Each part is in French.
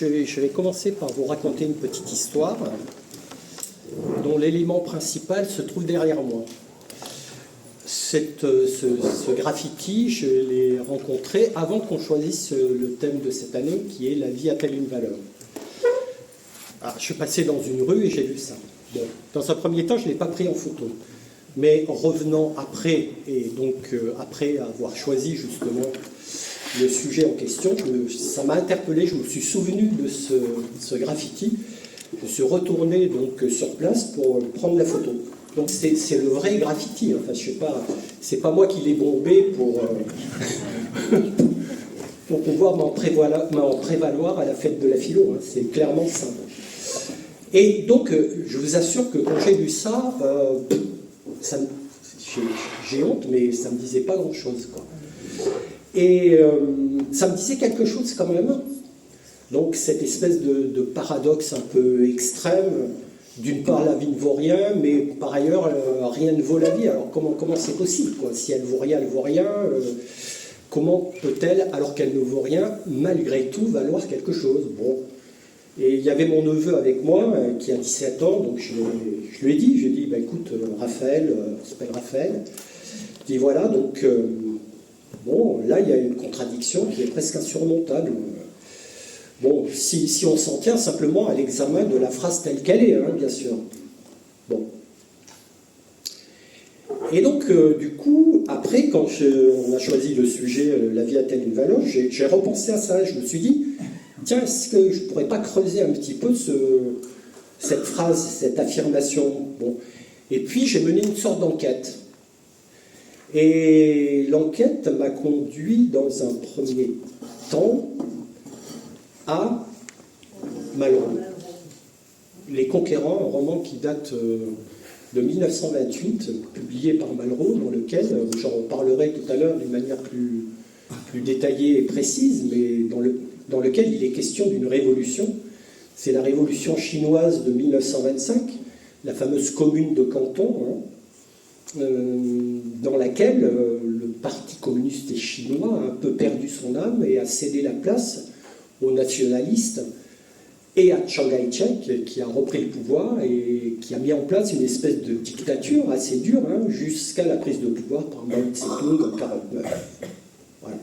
je vais commencer par vous raconter une petite histoire dont l'élément principal se trouve derrière moi. Ce graffiti, je l'ai rencontré avant qu'on choisisse le thème de cette année, qui est « La vie a-t-elle une valeur ?» Alors, je suis passé dans une rue et j'ai vu ça. Bon, dans un premier temps, je ne l'ai pas pris en photo. Mais revenant après, et donc après avoir choisi justement le sujet en question, ça m'a interpellé, je me suis souvenu de ce graffiti. Je suis retourné donc sur place pour prendre la photo. Donc c'est le vrai graffiti, enfin je sais pas, c'est pas moi qui l'ai bombé pour pouvoir m'en prévaloir à la fête de la philo, hein. C'est clairement ça. Et donc je vous assure que quand j'ai lu ça, j'ai honte, mais ça me disait pas grand-chose, quoi. Et ça me disait quelque chose quand même. Donc cette espèce de paradoxe un peu extrême. D'une part, la vie ne vaut rien, mais par ailleurs, rien ne vaut la vie. Alors comment c'est possible, quoi? Si elle vaut rien, comment peut-elle, alors qu'elle ne vaut rien, malgré tout, valoir quelque chose? Bon. Et il y avait mon neveu avec moi, qui a 17 ans, donc je lui ai dit, bah, écoute, Raphaël, il s'appelle Raphaël, je dis voilà, donc, bon, là, il y a une contradiction qui est presque insurmontable. Bon, si on s'en tient simplement à l'examen de la phrase telle qu'elle est, hein, bien sûr. Bon. Et donc, du coup, après, quand on a choisi le sujet « La vie a-t-elle une valeur ?», j'ai repensé à ça, je me suis dit, tiens, est-ce que je ne pourrais pas creuser un petit peu cette phrase, cette affirmation? Bon. Et puis, j'ai mené une sorte d'enquête. Et l'enquête m'a conduit, dans un premier temps, à Malraux. Les Conquérants, un roman qui date de 1928, publié par Malraux, dans lequel, j'en parlerai tout à l'heure d'une manière plus détaillée et précise, mais dans lequel il est question d'une révolution. C'est la révolution chinoise de 1925, la fameuse commune de Canton, hein, dans laquelle le Parti communiste chinois a un peu perdu son âme et a cédé la place aux nationalistes et à Chiang Kai-shek, qui a repris le pouvoir et qui a mis en place une espèce de dictature assez dure, hein, jusqu'à la prise de pouvoir par Mao Tse-tung en 1949. Voilà.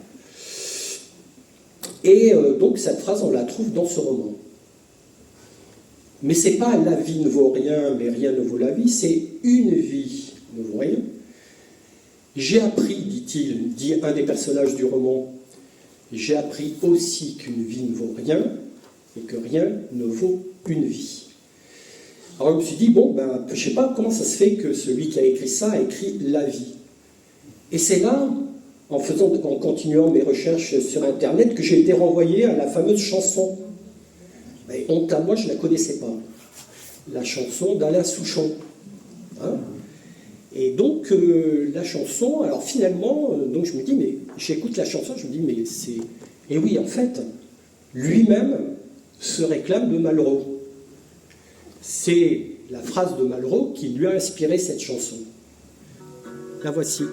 Et donc cette phrase, on la trouve dans ce roman. Mais c'est pas « la vie ne vaut rien, mais rien ne vaut la vie », c'est « une vie ne vaut rien ». J'ai appris, dit-il, dit un des personnages du roman, j'ai appris aussi qu'une vie ne vaut rien et que rien ne vaut une vie. Alors je me suis dit, bon, ben, je ne sais pas comment ça se fait que celui qui a écrit ça a écrit la vie. Et c'est là, en continuant mes recherches sur Internet, que j'ai été renvoyé à la fameuse chanson. Et honte à moi, je ne la connaissais pas. La chanson d'Alain Souchon. Hein? Et donc, la chanson, alors finalement, donc je me dis, mais j'écoute la chanson, je me dis, mais c'est... Et oui, en fait, lui-même se réclame de Malraux. C'est la phrase de Malraux qui lui a inspiré cette chanson. La voici.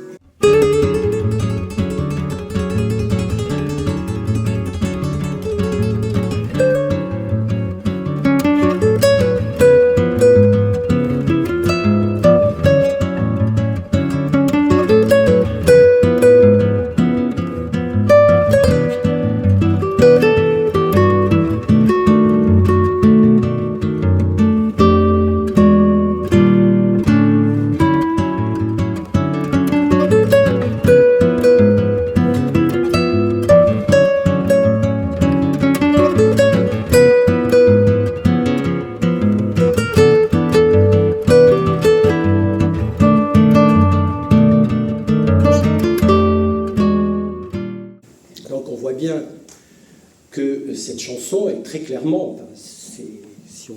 Cette chanson est très clairement, enfin, si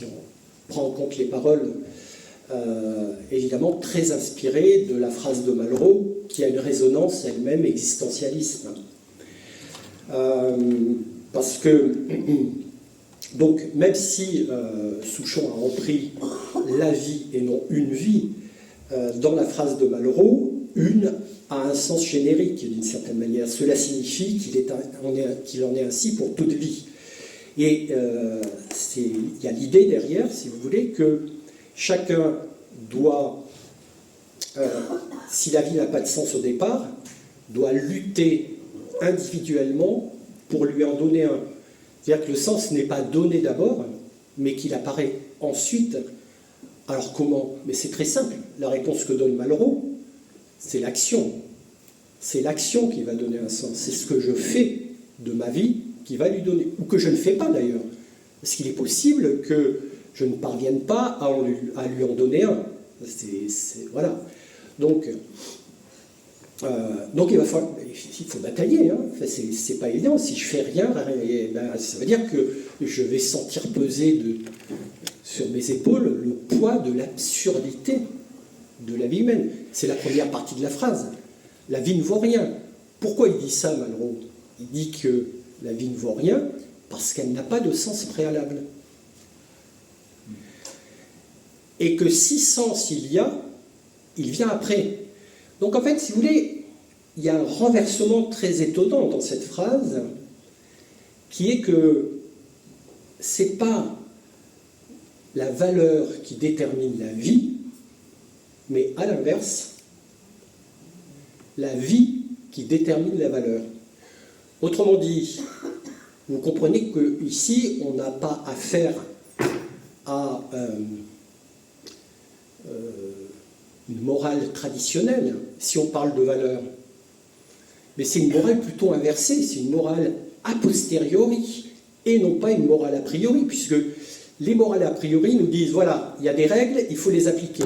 on prend en compte les paroles, évidemment très inspirée de la phrase de Malraux, qui a une résonance elle-même existentialiste. Parce que, donc, même si Souchon a repris la vie et non une vie, dans la phrase de Malraux, une a un sens générique d'une certaine manière. Cela signifie qu'il en est ainsi pour toute vie. Et il y a l'idée derrière, si vous voulez, que chacun doit, si la vie n'a pas de sens au départ, doit lutter individuellement pour lui en donner un. C'est-à-dire que le sens n'est pas donné d'abord, mais qu'il apparaît ensuite. Alors comment? Mais c'est très simple. La réponse que donne Malraux, c'est l'action. C'est l'action qui va donner un sens. C'est ce que je fais de ma vie qui va lui donner, ou que je ne fais pas d'ailleurs. Parce qu'il est possible que je ne parvienne pas à lui en donner un. Voilà. Donc il faut batailler. Hein. Enfin, c'est pas évident. Si je fais rien, ça veut dire que je vais sentir peser sur mes épaules le poids de l'absurdité de la vie humaine. C'est la première partie de la phrase. La vie ne vaut rien. Pourquoi il dit ça, Malraux? Il dit que la vie ne vaut rien parce qu'elle n'a pas de sens préalable. Et que si sens il y a, il vient après. Donc en fait, si vous voulez, il y a un renversement très étonnant dans cette phrase, qui est que c'est pas la valeur qui détermine la vie, mais à l'inverse, la vie qui détermine la valeur. Autrement dit, vous comprenez qu'ici, on n'a pas affaire à une morale traditionnelle, si on parle de valeur. Mais c'est une morale plutôt inversée, c'est une morale a posteriori, et non pas une morale a priori, puisque les morales a priori nous disent, voilà, il y a des règles, il faut les appliquer.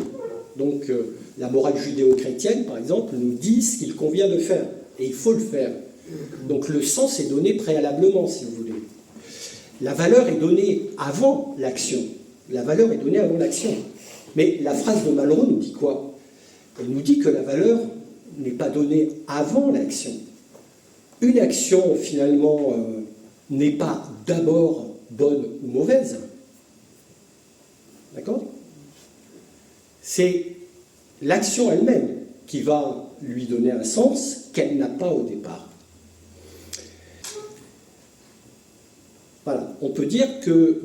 Donc la morale judéo-chrétienne, par exemple, nous dit ce qu'il convient de faire, et il faut le faire. Donc le sens est donné préalablement, si vous voulez. La valeur est donnée avant l'action. La valeur est donnée avant l'action. Mais la phrase de Malraux nous dit quoi? Elle nous dit que la valeur n'est pas donnée avant l'action. Une action, finalement, n'est pas d'abord bonne ou mauvaise. D'accord? C'est l'action elle-même qui va lui donner un sens qu'elle n'a pas au départ. Voilà, on peut dire que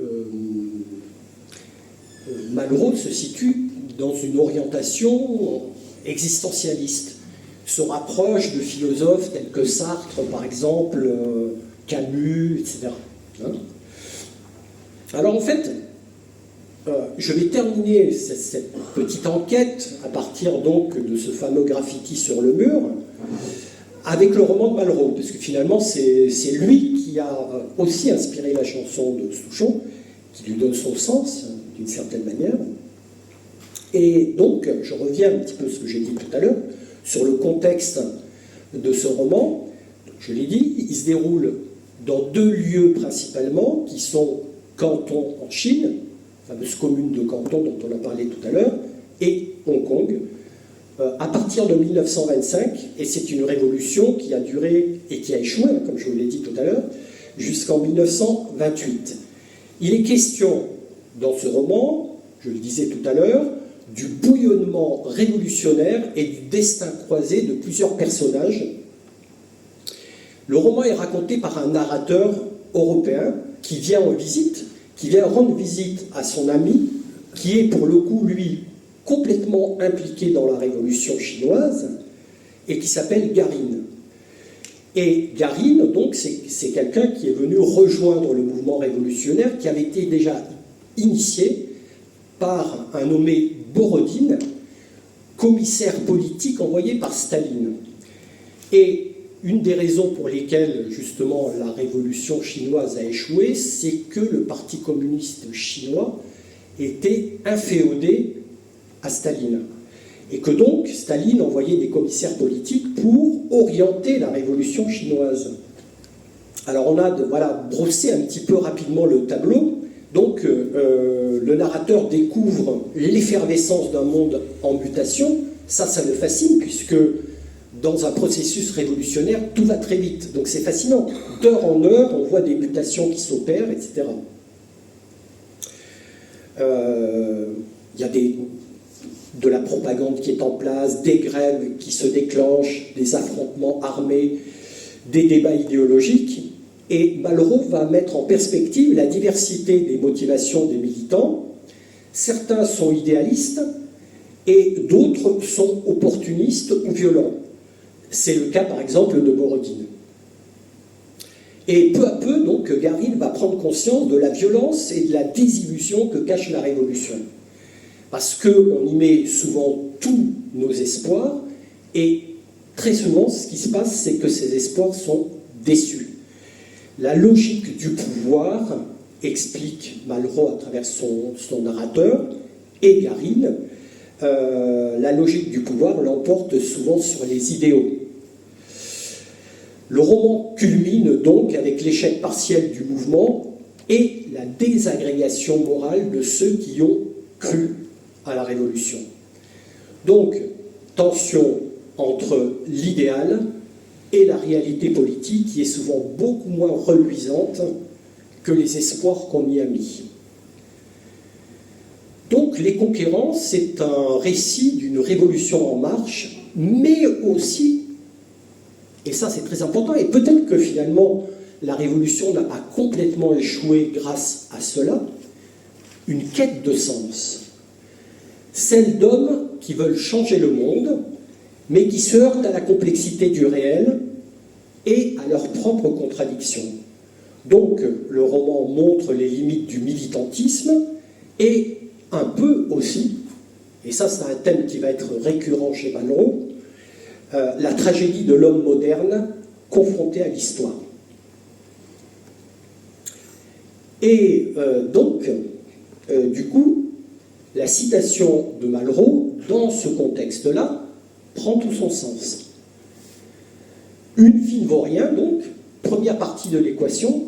Malraux se situe dans une orientation existentialiste, se rapproche de philosophes tels que Sartre, par exemple, Camus, etc. Hein? Alors en fait, je vais terminer cette petite enquête à partir donc de ce fameux graffiti sur le mur avec le roman de Malraux, parce que finalement c'est lui qui a aussi inspiré la chanson de Souchon, qui lui donne son sens d'une certaine manière. Et donc, je reviens un petit peu à ce que j'ai dit tout à l'heure, sur le contexte de ce roman. Je l'ai dit, il se déroule dans deux lieux principalement, qui sont Canton en Chine, la fameuse commune de Canton dont on a parlé tout à l'heure, et Hong Kong, à partir de 1925, et c'est une révolution qui a duré et qui a échoué, comme je vous l'ai dit tout à l'heure, jusqu'en 1928. Il est question, dans ce roman, je le disais tout à l'heure, du bouillonnement révolutionnaire et du destin croisé de plusieurs personnages. Le roman est raconté par un narrateur européen qui vient en visite, qui vient rendre visite à son ami, qui est pour le coup, lui, complètement impliqué dans la révolution chinoise, et qui s'appelle Garine. Et Garine, donc, c'est quelqu'un qui est venu rejoindre le mouvement révolutionnaire, qui avait été déjà initié par un nommé Borodine, commissaire politique envoyé par Staline. Et une des raisons pour lesquelles, justement, la révolution chinoise a échoué, c'est que le Parti communiste chinois était inféodé à Staline. Et que donc, Staline envoyait des commissaires politiques pour orienter la révolution chinoise. Alors on a brossé un petit peu rapidement le tableau. Donc le narrateur découvre l'effervescence d'un monde en mutation. Ça le fascine, puisque dans un processus révolutionnaire, tout va très vite. Donc c'est fascinant. D'heure en heure, on voit des mutations qui s'opèrent, etc. Il y a de la propagande qui est en place, des grèves qui se déclenchent, des affrontements armés, des débats idéologiques. Et Malraux va mettre en perspective la diversité des motivations des militants. Certains sont idéalistes et d'autres sont opportunistes ou violents. C'est le cas par exemple de Borodine. Et peu à peu, donc, Garine va prendre conscience de la violence et de la désillusion que cache la Révolution. Parce qu'on y met souvent tous nos espoirs, et très souvent, ce qui se passe, c'est que ces espoirs sont déçus. La logique du pouvoir, explique Malraux à travers son narrateur, et Garine, la logique du pouvoir l'emporte souvent sur les idéaux. Le roman culmine donc avec l'échec partiel du mouvement et la désagrégation morale de ceux qui ont cru à la Révolution. Donc, tension entre l'idéal et la réalité politique qui est souvent beaucoup moins reluisante que les espoirs qu'on y a mis. Donc, Les Conquérants, c'est un récit d'une révolution en marche, mais aussi, et ça c'est très important, et peut-être que finalement la révolution n'a pas complètement échoué grâce à cela, une quête de sens. Celle d'hommes qui veulent changer le monde, mais qui se heurtent à la complexité du réel et à leurs propres contradictions. Donc, le roman montre les limites du militantisme et un peu aussi, et ça c'est un thème qui va être récurrent chez Malraux, la tragédie de l'homme moderne confronté à l'histoire. Et donc, du coup, la citation de Malraux, dans ce contexte-là, prend tout son sens. Une vie ne vaut rien, donc, première partie de l'équation,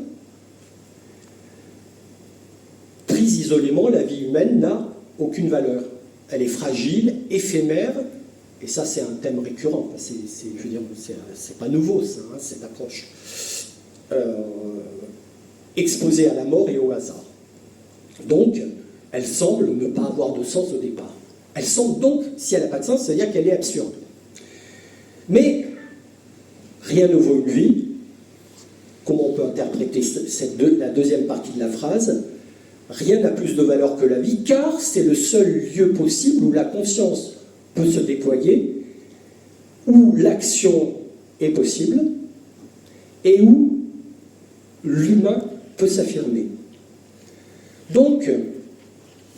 prise isolément, la vie humaine n'a aucune valeur. Elle est fragile, éphémère, et ça c'est un thème récurrent, je veux dire, c'est pas nouveau ça, hein, cette approche. Exposée à la mort et au hasard. Donc, elle semble ne pas avoir de sens au départ. Elle semble donc, si elle n'a pas de sens, c'est-à-dire qu'elle est absurde. Mais rien ne vaut une vie. Comment on peut interpréter la deuxième partie de la phrase? Rien n'a plus de valeur que la vie, car c'est le seul lieu possible où la conscience peut se déployer, où l'action est possible, et où l'humain peut s'affirmer. Donc,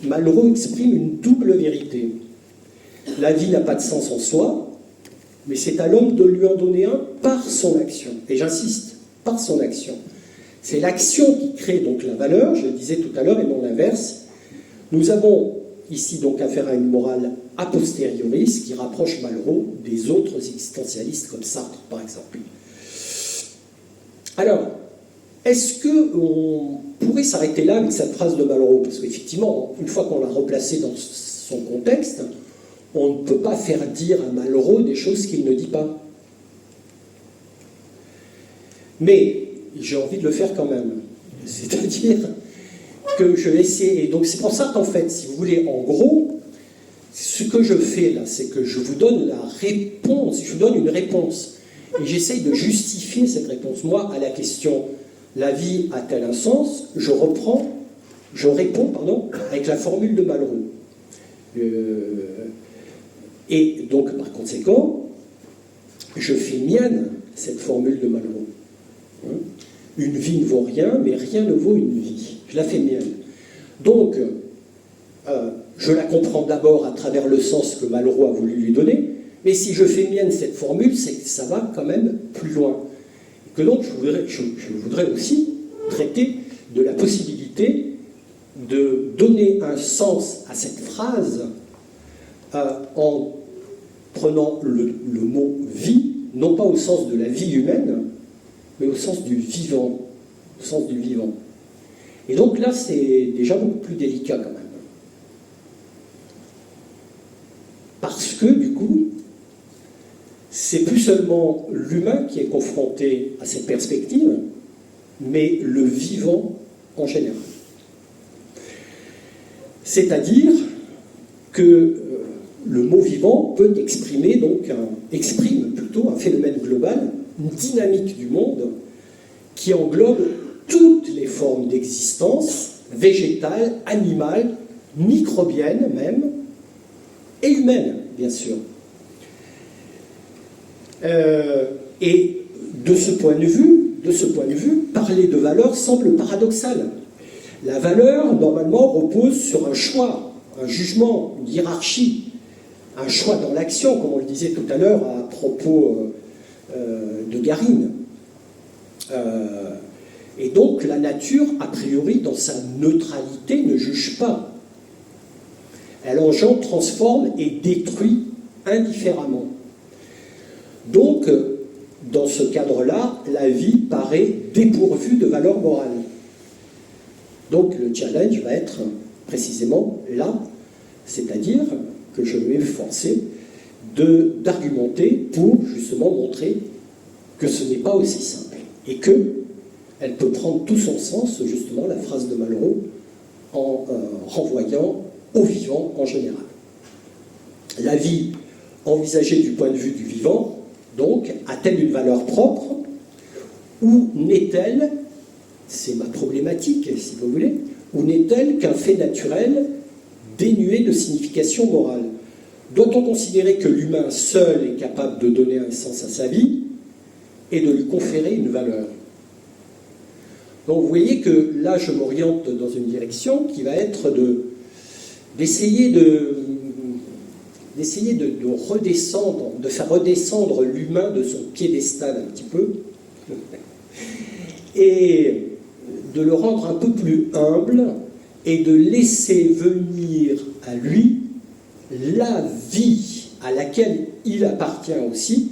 Malraux exprime une double vérité. La vie n'a pas de sens en soi, mais c'est à l'homme de lui en donner un par son action. Et j'insiste, par son action. C'est l'action qui crée donc la valeur, je le disais tout à l'heure, et non l'inverse. Nous avons ici donc affaire à une morale a posteriori, ce qui rapproche Malraux des autres existentialistes comme Sartre, par exemple. Alors, est-ce qu'on pourrait s'arrêter là avec cette phrase de Malraux? Parce qu'effectivement, une fois qu'on l'a replacée dans son contexte, on ne peut pas faire dire à Malraux des choses qu'il ne dit pas. Mais j'ai envie de le faire quand même. C'est-à-dire que je vais essayer. Et donc c'est pour ça qu'en fait, si vous voulez, en gros, ce que je fais là, c'est que je vous donne la réponse, je vous donne une réponse. Et j'essaye de justifier cette réponse. Moi, à la question « la vie a-t-elle un sens ?», je réponds, avec la formule de Malraux. Et donc, par conséquent, je fais mienne cette formule de Malraux. Une vie ne vaut rien, mais rien ne vaut une vie. Je la fais mienne. Donc, je la comprends d'abord à travers le sens que Malraux a voulu lui donner, mais si je fais mienne cette formule, c'est que ça va quand même plus loin. Et que donc, je voudrais aussi traiter de la possibilité de donner un sens à cette phrase en prenant le mot « vie », non pas au sens de la vie humaine, mais au sens du vivant. Au sens du vivant. Et donc là, c'est déjà beaucoup plus délicat quand même. Parce que, du coup, c'est plus seulement l'humain qui est confronté à cette perspective, mais le vivant en général. C'est-à-dire que le mot vivant peut exprime plutôt un phénomène global, une dynamique du monde qui englobe toutes les formes d'existence, végétale, animale, microbienne même, et humaine, bien sûr. Et de ce point de vue, parler de valeur semble paradoxal. La valeur, normalement, repose sur un choix, un jugement, une hiérarchie, un choix dans l'action, comme on le disait tout à l'heure à propos de Garine. Et donc, la nature, a priori, dans sa neutralité, ne juge pas. Elle engendre, transforme et détruit indifféremment. Donc, dans ce cadre-là, la vie paraît dépourvue de valeur morale. Donc, le challenge va être précisément là, c'est-à-dire que je vais m'efforcer d'argumenter pour justement montrer que ce n'est pas aussi simple et qu'elle peut prendre tout son sens, justement, la phrase de Malraux, en renvoyant au vivant en général. La vie envisagée du point de vue du vivant, donc, a-t-elle une valeur propre ou n'est-elle, c'est ma problématique si vous voulez, ou n'est-elle qu'un fait naturel dénué de signification morale? Doit-on considérer que l'humain seul est capable de donner un sens à sa vie et de lui conférer une valeur? Donc vous voyez que là je m'oriente dans une direction qui va être d'essayer de redescendre, de faire redescendre l'humain de son piédestal un petit peu, et de le rendre un peu plus humble, et de laisser venir à lui la vie à laquelle il appartient aussi,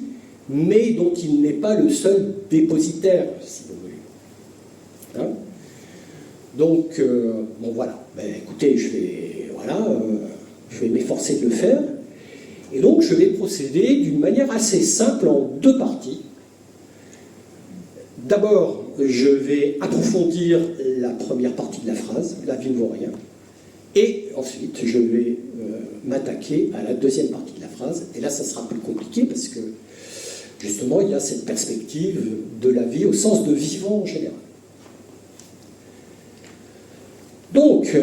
mais dont il n'est pas le seul dépositaire, si vous voulez. Hein? Donc, bon voilà, ben, écoutez, je vais m'efforcer de le faire. Et donc, je vais procéder d'une manière assez simple en deux parties. D'abord, je vais approfondir la première partie de la phrase, la vie ne vaut rien. Et ensuite, je vais m'attaquer à la deuxième partie de la phrase. Et là, ça sera plus compliqué parce que, justement, il y a cette perspective de la vie au sens de vivant en général. Donc,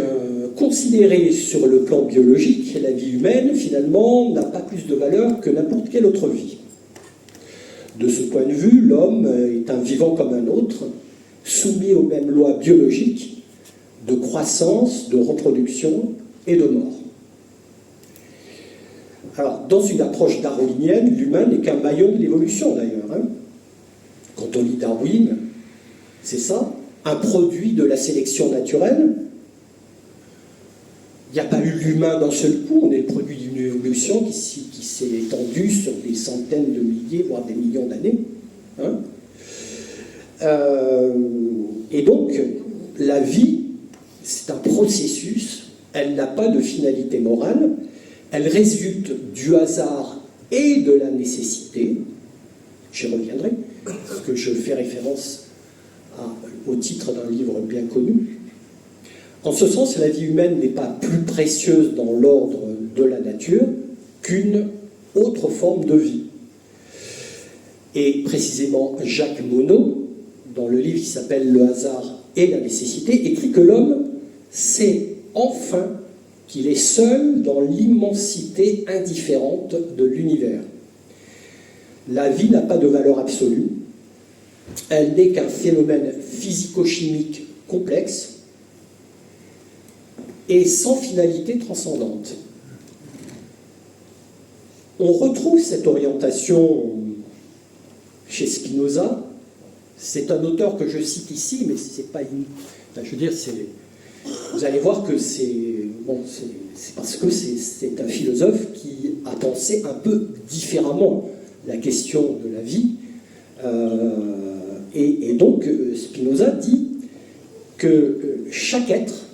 considérée sur le plan biologique, la vie humaine, finalement, n'a pas plus de valeur que n'importe quelle autre vie. De ce point de vue, l'homme est un vivant comme un autre, soumis aux mêmes lois biologiques de croissance, de reproduction et de mort. Alors, dans une approche darwinienne, l'humain n'est qu'un maillon de l'évolution, d'ailleurs. Hein. Quand on lit Darwin, c'est ça, un produit de la sélection naturelle. Il n'y a pas eu l'humain d'un seul coup, on est le produit d'une évolution qui s'est étendue sur des centaines de milliers, voire des millions d'années. Hein. Et donc, la vie, c'est un processus, elle n'a pas de finalité morale, elle résulte du hasard et de la nécessité. J'y reviendrai, parce que je fais référence au titre d'un livre bien connu. En ce sens, la vie humaine n'est pas plus précieuse dans l'ordre de la nature qu'une autre forme de vie. Et précisément, Jacques Monod, dans le livre qui s'appelle « Le hasard et la nécessité », écrit que l'homme sait enfin qu'il est seul dans l'immensité indifférente de l'univers. La vie n'a pas de valeur absolue, elle n'est qu'un phénomène physico-chimique complexe et sans finalité transcendante. On retrouve cette orientation chez Spinoza. C'est un auteur que je cite ici, mais c'est pas une... Enfin, je veux dire, vous allez voir que c'est parce que c'est un philosophe qui a pensé un peu différemment la question de la vie. Et donc, Spinoza dit que chaque être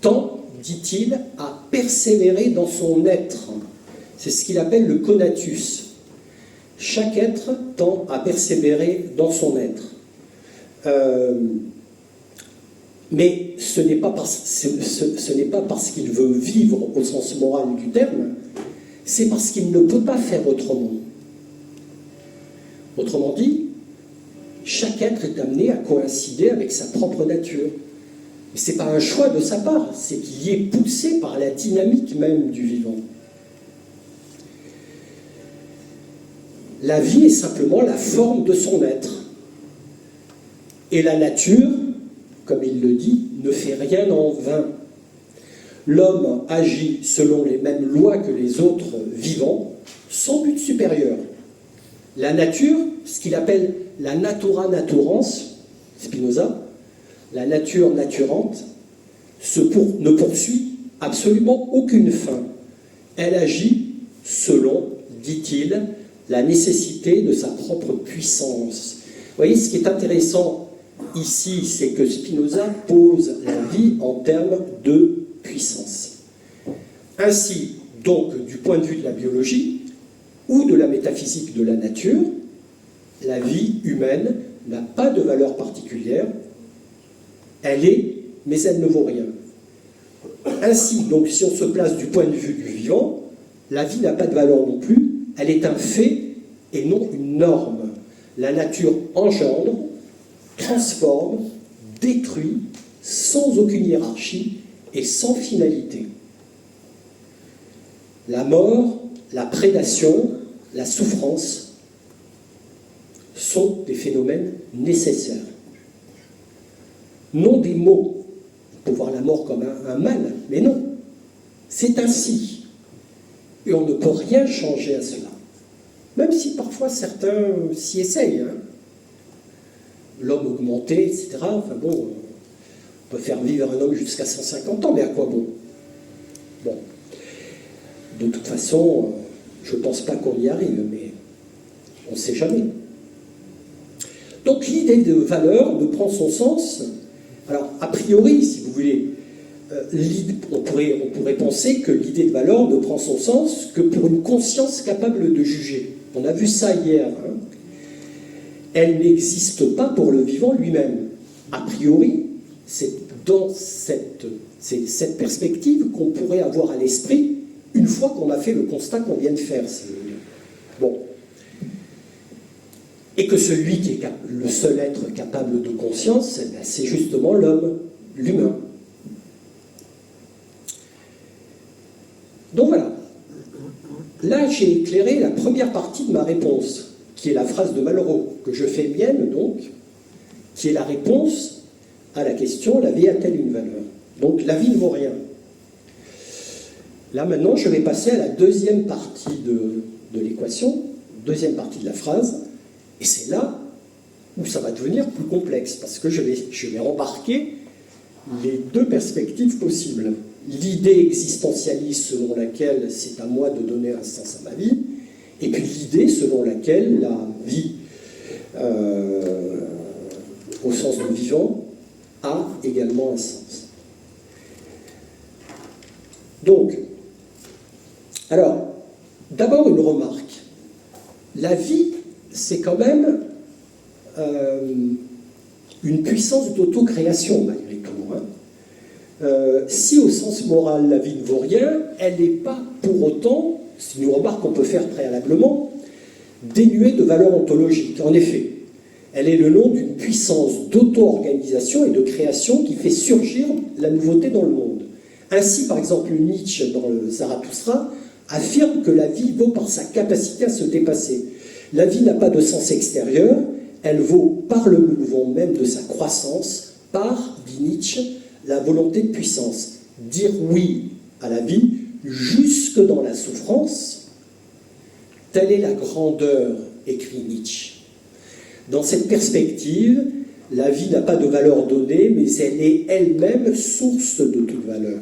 tend, dit-il, à persévérer dans son être. C'est ce qu'il appelle le conatus. Chaque être tend à persévérer dans son être. Mais ce n'est pas parce qu'il veut vivre au sens moral du terme, c'est parce qu'il ne peut pas faire autrement. Autrement dit, chaque être est amené à coïncider avec sa propre nature. Mais ce n'est pas un choix de sa part, c'est qu'il y est poussé par la dynamique même du vivant. La vie est simplement la forme de son être. Et la nature, comme il le dit, ne fait rien en vain. L'homme agit selon les mêmes lois que les autres vivants, sans but supérieur. La nature, ce qu'il appelle la natura naturans, Spinoza, la nature naturante, ne poursuit absolument aucune fin. Elle agit selon, dit-il, la nécessité de sa propre puissance. Vous voyez, ce qui est intéressant ici, c'est que Spinoza pose la vie en termes de puissance. Ainsi, donc, du point de vue de la biologie ou de la métaphysique de la nature, la vie humaine n'a pas de valeur particulière. Elle est, mais elle ne vaut rien. Ainsi, donc, si on se place du point de vue du vivant, la vie n'a pas de valeur non plus, elle est un fait et non une norme. La nature engendre, transforme, détruit, sans aucune hiérarchie et sans finalité. La mort, la prédation, la souffrance sont des phénomènes nécessaires. Non des maux. On peut voir la mort comme un mal, mais non. C'est ainsi. Et on ne peut rien changer à cela. Même si parfois certains s'y essayent. Hein. L'homme augmenté, etc. Enfin bon, on peut faire vivre un homme jusqu'à 150 ans, mais à quoi bon? Bon. De toute façon, je ne pense pas qu'on y arrive, mais on ne sait jamais. Donc l'idée de valeur ne prend son sens. Alors, a priori, si vous voulez, on pourrait penser que l'idée de valeur ne prend son sens que pour une conscience capable de juger. On a vu ça hier. Hein. Elle n'existe pas pour le vivant lui-même. A priori, c'est dans cette perspective qu'on pourrait avoir à l'esprit une fois qu'on a fait le constat qu'on vient de faire. Bon. Et que celui qui est le seul être capable de conscience, c'est justement l'homme, l'humain. Donc voilà. Là, j'ai éclairé la première partie de ma réponse, qui est la phrase de Malraux, que je fais mienne, donc, qui est la réponse à la question « la vie a-t-elle une valeur ?» Donc, la vie ne vaut rien. Là, maintenant, je vais passer à la deuxième partie de l'équation, deuxième partie de la phrase, et c'est là où ça va devenir plus complexe, parce que je vais embarquer les deux perspectives possibles. L'idée existentialiste selon laquelle c'est à moi de donner un sens à ma vie, et puis l'idée selon laquelle la vie, au sens de vivant, a également un sens. Donc, alors, d'abord une remarque. La vie, c'est quand même une puissance d'autocréation, malgré tout. Hein. Si au sens moral, la vie ne vaut rien, elle n'est pas pour autant, c'est une remarque qu'on peut faire préalablement, dénuée de valeur ontologique. En effet, elle est le nom d'une puissance d'auto-organisation et de création qui fait surgir la nouveauté dans le monde. Ainsi, par exemple, Nietzsche, dans le Zarathustra, affirme que la vie vaut par sa capacité à se dépasser. La vie n'a pas de sens extérieur, elle vaut par le mouvement même de sa croissance, par, dit Nietzsche, la volonté de puissance. Dire oui à la vie, jusque dans la souffrance, telle est la grandeur, écrit Nietzsche. Dans cette perspective, la vie n'a pas de valeur donnée, mais elle est elle-même source de toute valeur.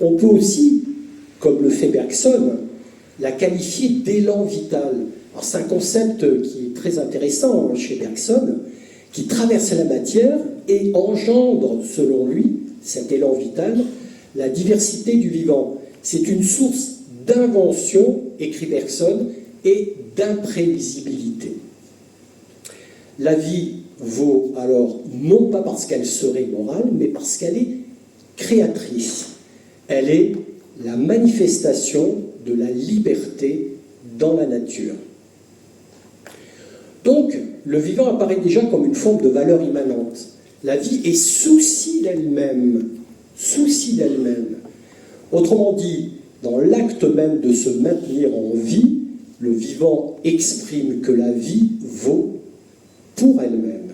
On peut aussi, comme le fait Bergson, la qualifier d'élan vital. Alors c'est un concept qui est très intéressant chez Bergson, qui traverse la matière et engendre, selon lui, cet élan vital, la diversité du vivant. C'est une source d'invention, écrit Bergson, et d'imprévisibilité. La vie vaut alors non pas parce qu'elle serait morale, mais parce qu'elle est créatrice. Elle est la manifestation de la liberté dans la nature. Donc, le vivant apparaît déjà comme une forme de valeur immanente. La vie est souci d'elle-même. Souci d'elle-même. Autrement dit, dans l'acte même de se maintenir en vie, le vivant exprime que la vie vaut pour elle-même.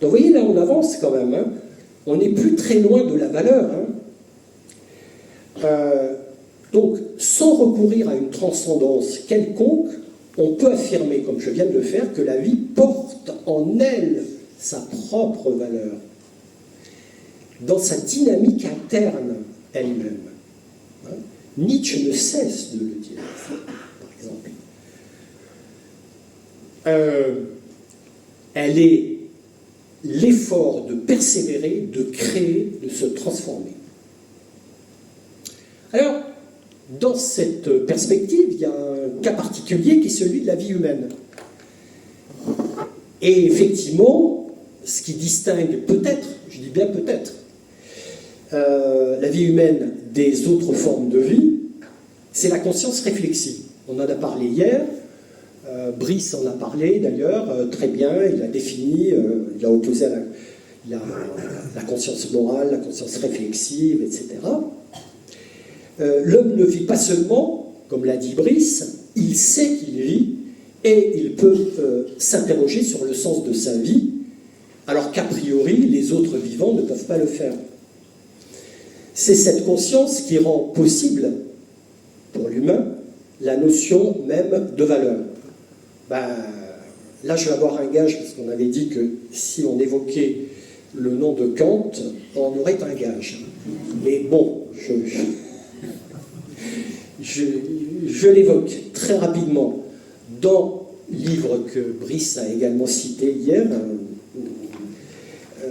Donc, vous voyez, là, on avance quand même. Hein. On n'est plus très loin de la valeur. Hein. Donc, sans recourir à une transcendance quelconque, on peut affirmer, comme je viens de le faire, que la vie porte en elle sa propre valeur, dans sa dynamique interne elle-même. Hein. Nietzsche ne cesse de le dire, par exemple. Elle est l'effort de persévérer, de créer, de se transformer. Alors, dans cette perspective, il y a un cas particulier qui est celui de la vie humaine. Et effectivement, ce qui distingue peut-être, je dis bien peut-être, la vie humaine des autres formes de vie, c'est la conscience réflexive. On en a parlé hier, Brice en a parlé d'ailleurs, très bien, il a défini, il a opposé la conscience morale, la conscience réflexive, etc. L'homme ne vit pas seulement, comme l'a dit Brice, il sait qu'il vit et il peut s'interroger sur le sens de sa vie, alors qu'a priori, les autres vivants ne peuvent pas le faire. C'est cette conscience qui rend possible, pour l'humain, la notion même de valeur. Ben, là, je vais avoir un gage, parce qu'on avait dit que si on évoquait le nom de Kant, on aurait un gage. Mais bon, je l'évoque très rapidement dans le livre que Brice a également cité hier,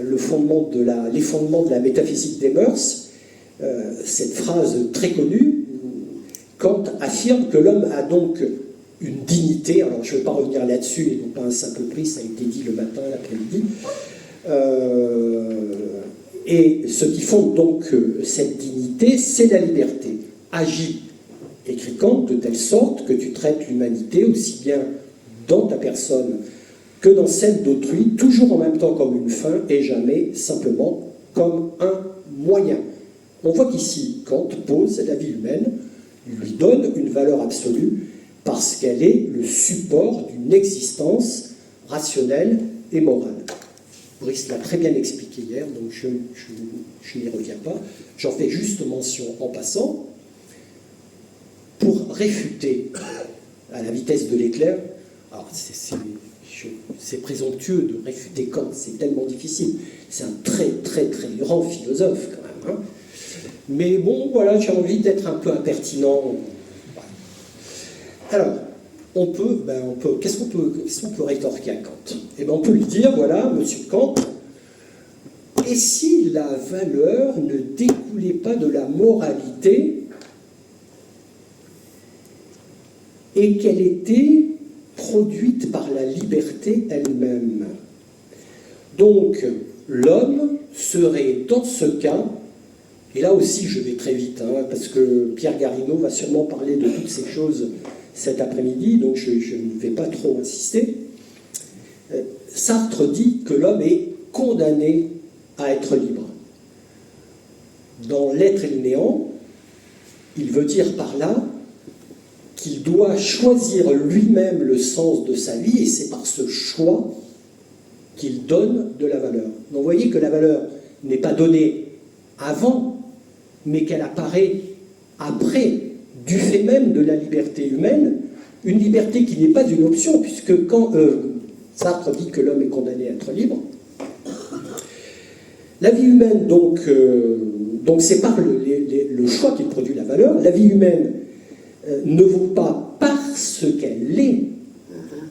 les fondements de la métaphysique des mœurs, cette phrase très connue, Kant affirme que l'homme a donc une dignité, alors je ne vais pas revenir là-dessus, et non pas un simple prix, ça a été dit le matin, l'après-midi, et ce qui fonde donc cette dignité, c'est la liberté. Agis, écrit Kant, de telle sorte que tu traites l'humanité aussi bien dans ta personne que dans celle d'autrui, toujours en même temps comme une fin et jamais simplement comme un moyen. On voit qu'ici, Kant pose la vie humaine, lui donne une valeur absolue parce qu'elle est le support d'une existence rationnelle et morale. Brice l'a très bien expliqué hier, donc je n'y reviens pas. J'en fais juste mention en passant pour réfuter à la vitesse de l'éclair. Alors, c'est présomptueux de réfuter Kant, c'est tellement difficile. C'est un très, très, très grand philosophe, quand même. Hein. Mais bon, voilà, j'ai envie d'être un peu impertinent. Alors, qu'est-ce qu'on peut rétorquer à Kant? Eh bien, on peut lui dire, voilà, monsieur Kant, et si la valeur ne découlait pas de la moralité et qu'elle était produite par la liberté elle-même? Donc, l'homme serait, dans ce cas, et là aussi je vais très vite, hein, parce que Pierre Garino va sûrement parler de toutes ces choses cet après-midi, donc je ne vais pas trop insister. Sartre dit que l'homme est condamné à être libre. Dans l'être et le néant, il veut dire par là qu'il doit choisir lui-même le sens de sa vie, et c'est par ce choix qu'il donne de la valeur. Donc vous voyez que la valeur n'est pas donnée avant, mais qu'elle apparaît après, du fait même de la liberté humaine, une liberté qui n'est pas une option, puisque quand Sartre dit que l'homme est condamné à être libre, la vie humaine, donc c'est par le choix qui produit la valeur. La vie humaine ne vaut pas parce qu'elle est,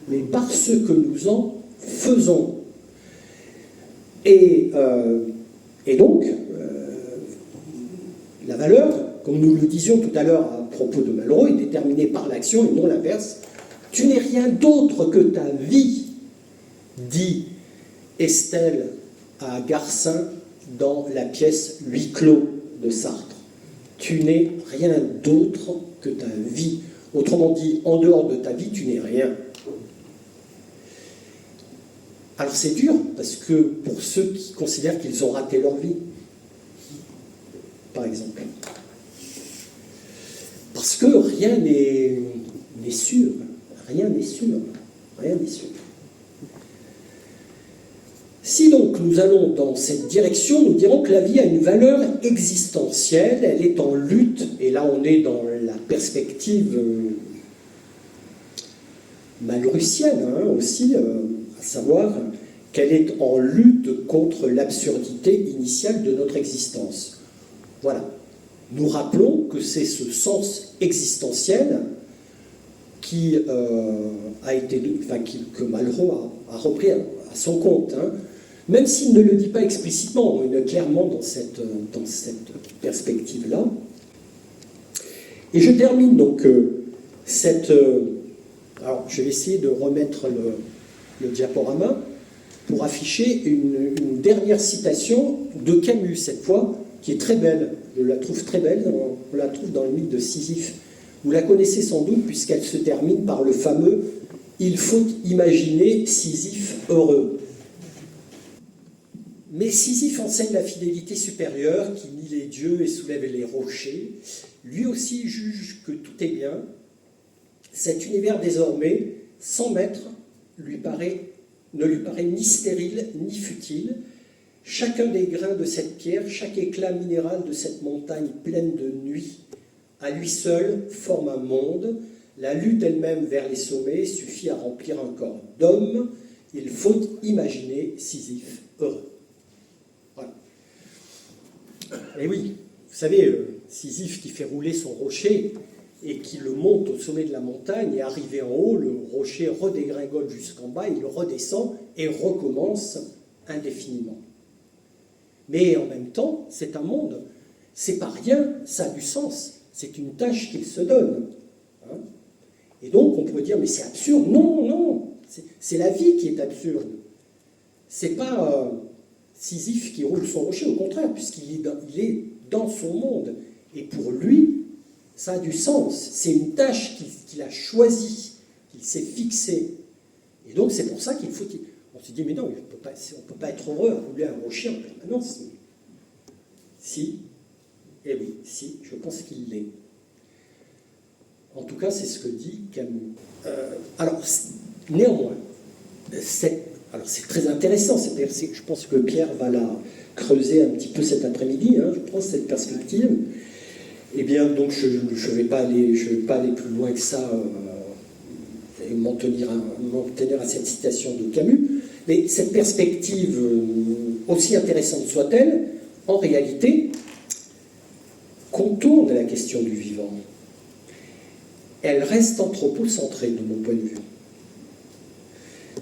mais parce que nous en faisons. Et donc, la valeur, comme nous le disions tout à l'heure à propos de Malraux, est déterminée par l'action et non l'inverse. Tu n'es rien d'autre que ta vie, dit Estelle à Garcin dans la pièce Huis clos de Sartre. Tu n'es rien d'autre que ta vie. Autrement dit, en dehors de ta vie, tu n'es rien. Alors c'est dur, parce que pour ceux qui considèrent qu'ils ont raté leur vie, par exemple. Parce que rien n'est sûr, rien n'est sûr, rien n'est sûr. Si donc nous allons dans cette direction, nous dirons que la vie a une valeur existentielle, elle est en lutte, et là on est dans la perspective malrussienne aussi, à savoir qu'elle est en lutte contre l'absurdité initiale de notre existence. Voilà. Nous rappelons que c'est ce sens existentiel qui a été, que Malraux a repris à son compte, même s'il ne le dit pas explicitement, mais clairement dans cette perspective-là. Et je termine donc alors, je vais essayer de remettre le diaporama pour afficher une dernière citation de Camus, cette fois, qui est très belle. Je la trouve très belle, on la trouve dans le mythe de Sisyphe. Vous la connaissez sans doute puisqu'elle se termine par le fameux « Il faut imaginer Sisyphe heureux ». Mais Sisyphe enseigne la fidélité supérieure qui nie les dieux et soulève les rochers. Lui aussi juge que tout est bien. Cet univers désormais, sans maître, ne lui paraît ni stérile ni futile. Chacun des grains de cette pierre, chaque éclat minéral de cette montagne pleine de nuit, à lui seul forme un monde. La lutte elle-même vers les sommets suffit à remplir un corps d'homme. Il faut imaginer Sisyphe heureux. Voilà. Et oui, vous savez, Sisyphe qui fait rouler son rocher et qui le monte au sommet de la montagne, et arrivé en haut, le rocher redégringole jusqu'en bas, il redescend et recommence indéfiniment. Mais en même temps, c'est un monde, c'est pas rien, ça a du sens, c'est une tâche qu'il se donne. Et donc on pourrait dire, mais c'est absurde. Non, non, c'est la vie qui est absurde. C'est pas Sisyphe qui roule son rocher, au contraire, puisqu'il est dans son monde. Et pour lui, ça a du sens. C'est une tâche qu'il a choisie, qu'il s'est fixée. Et donc c'est pour ça qu'il faut... On se dit, mais non, on ne peut pas être heureux à rouler un rocher en permanence. Si, eh oui, si, je pense qu'il l'est. En tout cas, c'est ce que dit Camus. Alors, néanmoins, c'est très intéressant, je pense que Pierre va la creuser un petit peu cet après-midi, je pense, cette perspective. Eh bien, donc, je ne vais pas aller plus loin que ça et m'en tenir à cette citation de Camus. Mais cette perspective, aussi intéressante soit-elle, en réalité, contourne la question du vivant. Elle reste anthropocentrée, de mon point de vue.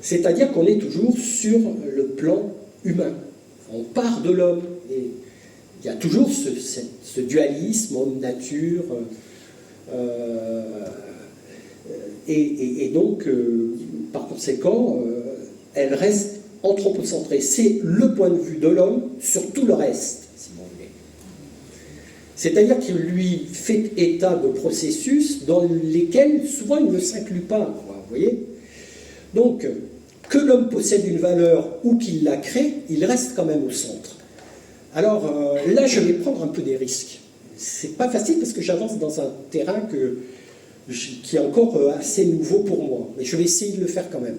C'est-à-dire qu'on est toujours sur le plan humain. On part de l'homme. Et il y a toujours ce dualisme homme-nature. Et donc, par conséquent, elle reste anthropocentrée. C'est le point de vue de l'homme sur tout le reste, si vous voulez. C'est-à-dire qu'il lui fait état de processus dans lesquels souvent il ne s'inclut pas, vous voyez. Donc, que l'homme possède une valeur ou qu'il la crée, il reste quand même au centre. Alors là, je vais prendre un peu des risques. C'est pas facile parce que j'avance dans un terrain qui est encore assez nouveau pour moi, mais je vais essayer de le faire quand même.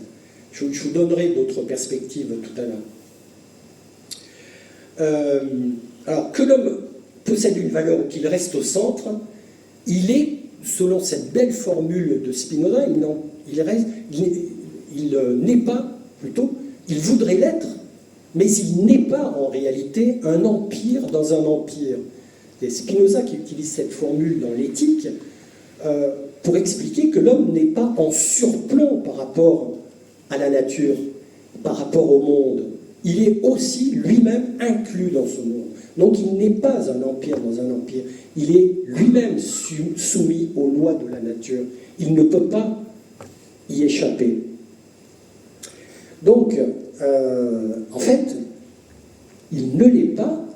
Je vous donnerai d'autres perspectives tout à l'heure. Alors, que l'homme possède une valeur ou qu'il reste au centre, il est, selon cette belle formule de Spinoza, il n'est pas, plutôt, il voudrait l'être, mais il n'est pas en réalité un empire dans un empire. C'est Spinoza qui utilise cette formule dans l'éthique pour expliquer que l'homme n'est pas en surplomb par rapport à la nature, par rapport au monde. Il est aussi lui-même inclus dans ce monde. Donc il n'est pas un empire dans un empire. Il est lui-même soumis aux lois de la nature. Il ne peut pas y échapper. Donc, en fait, il ne l'est pas.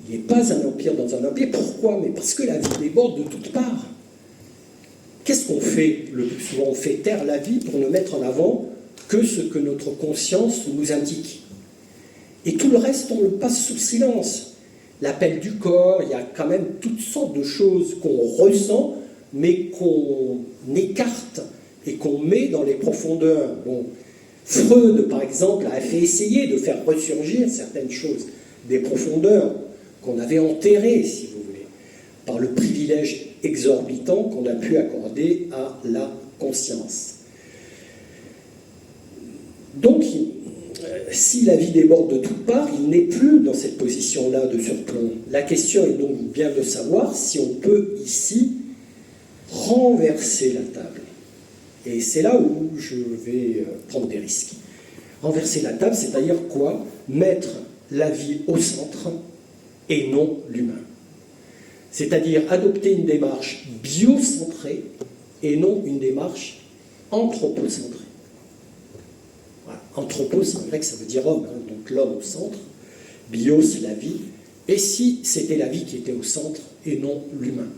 Il n'est pas un empire dans un empire. Pourquoi? Mais parce que la vie déborde de toutes parts. Qu'est-ce qu'on fait le plus souvent? On fait taire la vie pour ne mettre en avant que ce que notre conscience nous indique. Et tout le reste, on le passe sous silence. L'appel du corps, il y a quand même toutes sortes de choses qu'on ressent, mais qu'on écarte et qu'on met dans les profondeurs. Bon, Freud, par exemple, a fait essayer de faire ressurgir certaines choses des profondeurs qu'on avait enterrées, si vous voulez, par le privilège exorbitant qu'on a pu accorder à la conscience. Donc, si la vie déborde de toutes parts, il n'est plus dans cette position-là de surplomb. La question est donc bien de savoir si on peut ici renverser la table. Et c'est là où je vais prendre des risques. Renverser la table, c'est-à-dire quoi? Mettre la vie au centre et non l'humain. C'est-à-dire adopter une démarche biocentrée et non une démarche anthropocentrée. Voilà. Anthropo, c'est vrai que ça veut dire homme, hein, donc l'homme au centre. Bio, c'est la vie. Et si c'était la vie qui était au centre et non l'humain?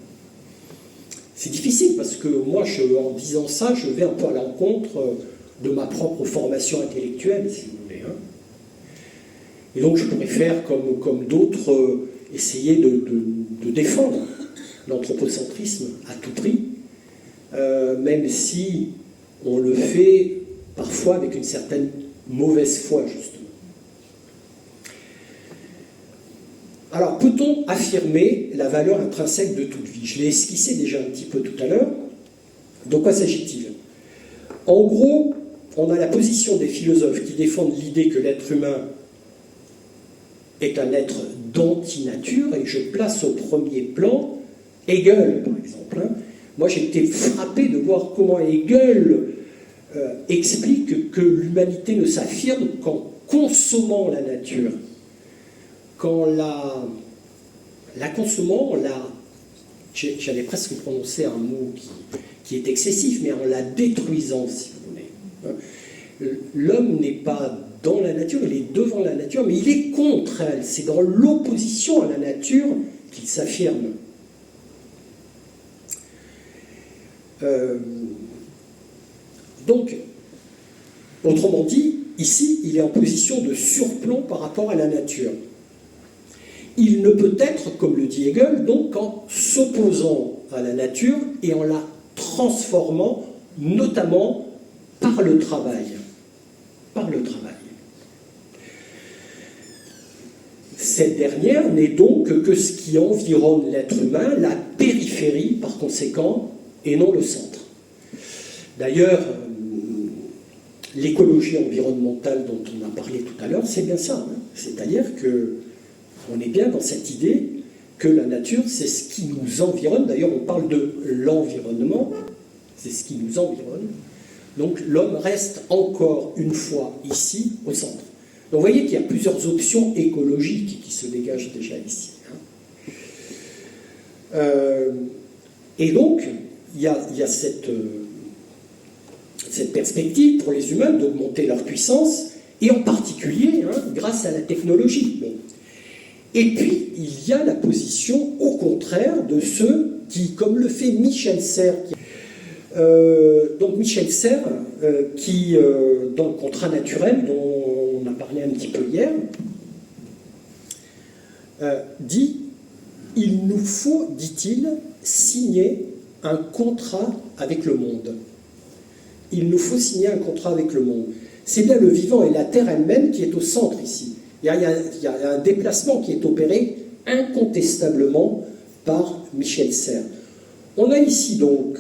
C'est difficile parce que moi, en disant ça, je vais un peu à l'encontre de ma propre formation intellectuelle, si vous voulez. Hein. Et donc je pourrais faire comme d'autres, essayer de défendre l'anthropocentrisme à tout prix, même si on le fait parfois avec une certaine mauvaise foi, justement. Alors, peut-on affirmer la valeur intrinsèque de toute vie? Je l'ai esquissé déjà un petit peu tout à l'heure. De quoi s'agit-il? En gros, on a la position des philosophes qui défendent l'idée que l'être humain est un être d'anti-nature, et je place au premier plan Hegel, par exemple. Hein. Moi, j'ai été frappé de voir comment Hegel explique que l'humanité ne s'affirme qu'en consommant la nature. Qu'en la consommant, j'allais presque prononcer un mot qui est excessif, mais en la détruisant, si vous voulez. L'homme n'est pas dans la nature, il est devant la nature, mais il est contre elle. C'est dans l'opposition à la nature qu'il s'affirme. Donc, autrement dit, ici, il est en position de surplomb par rapport à la nature. Il ne peut être, comme le dit Hegel, donc en s'opposant à la nature et en la transformant, notamment par le travail. Par le travail. Cette dernière n'est donc que ce qui environne l'être humain, la périphérie par conséquent, et non le centre. D'ailleurs, l'écologie environnementale dont on a parlé tout à l'heure, c'est bien ça. Hein. C'est-à-dire qu'on est bien dans cette idée que la nature, c'est ce qui nous environne. D'ailleurs, on parle de l'environnement, c'est ce qui nous environne. Donc l'homme reste encore une fois ici, au centre. Donc vous voyez qu'il y a plusieurs options écologiques qui se dégagent déjà ici. Hein. Et donc, il y a cette perspective pour les humains d'augmenter leur puissance, et en particulier grâce à la technologie. Bon. Et puis, il y a la position, au contraire, de ceux qui, comme le fait Michel Serres, donc Michel Serres, qui, dans le contrat naturel, dont on a parlé un petit peu hier, dit « Il nous faut, dit-il, signer un contrat avec le monde. Il nous faut signer un contrat avec le monde. C'est bien le vivant et la terre elle-même qui est au centre ici. Il y a un déplacement qui est opéré incontestablement par Michel Serres. On a ici donc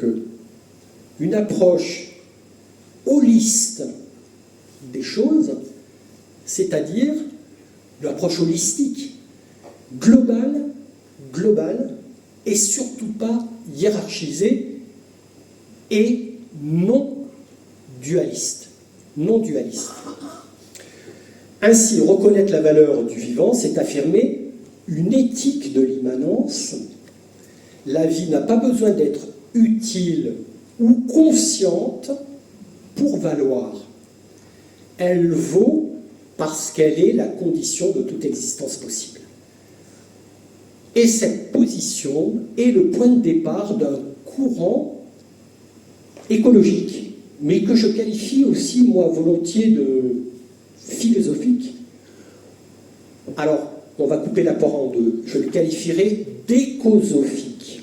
une approche holiste des choses, c'est-à-dire l'approche holistique, globale, et surtout pas hiérarchisée et non dualiste. Non dualiste. Ainsi, reconnaître la valeur du vivant, c'est affirmer une éthique de l'immanence. La vie n'a pas besoin d'être utile ou consciente pour valoir. Elle vaut parce qu'elle est la condition de toute existence possible. Et cette position est le point de départ d'un courant écologique mais que je qualifie aussi, moi, volontiers de philosophique. Alors, on va couper la poire en deux. Je le qualifierai d'écosophique,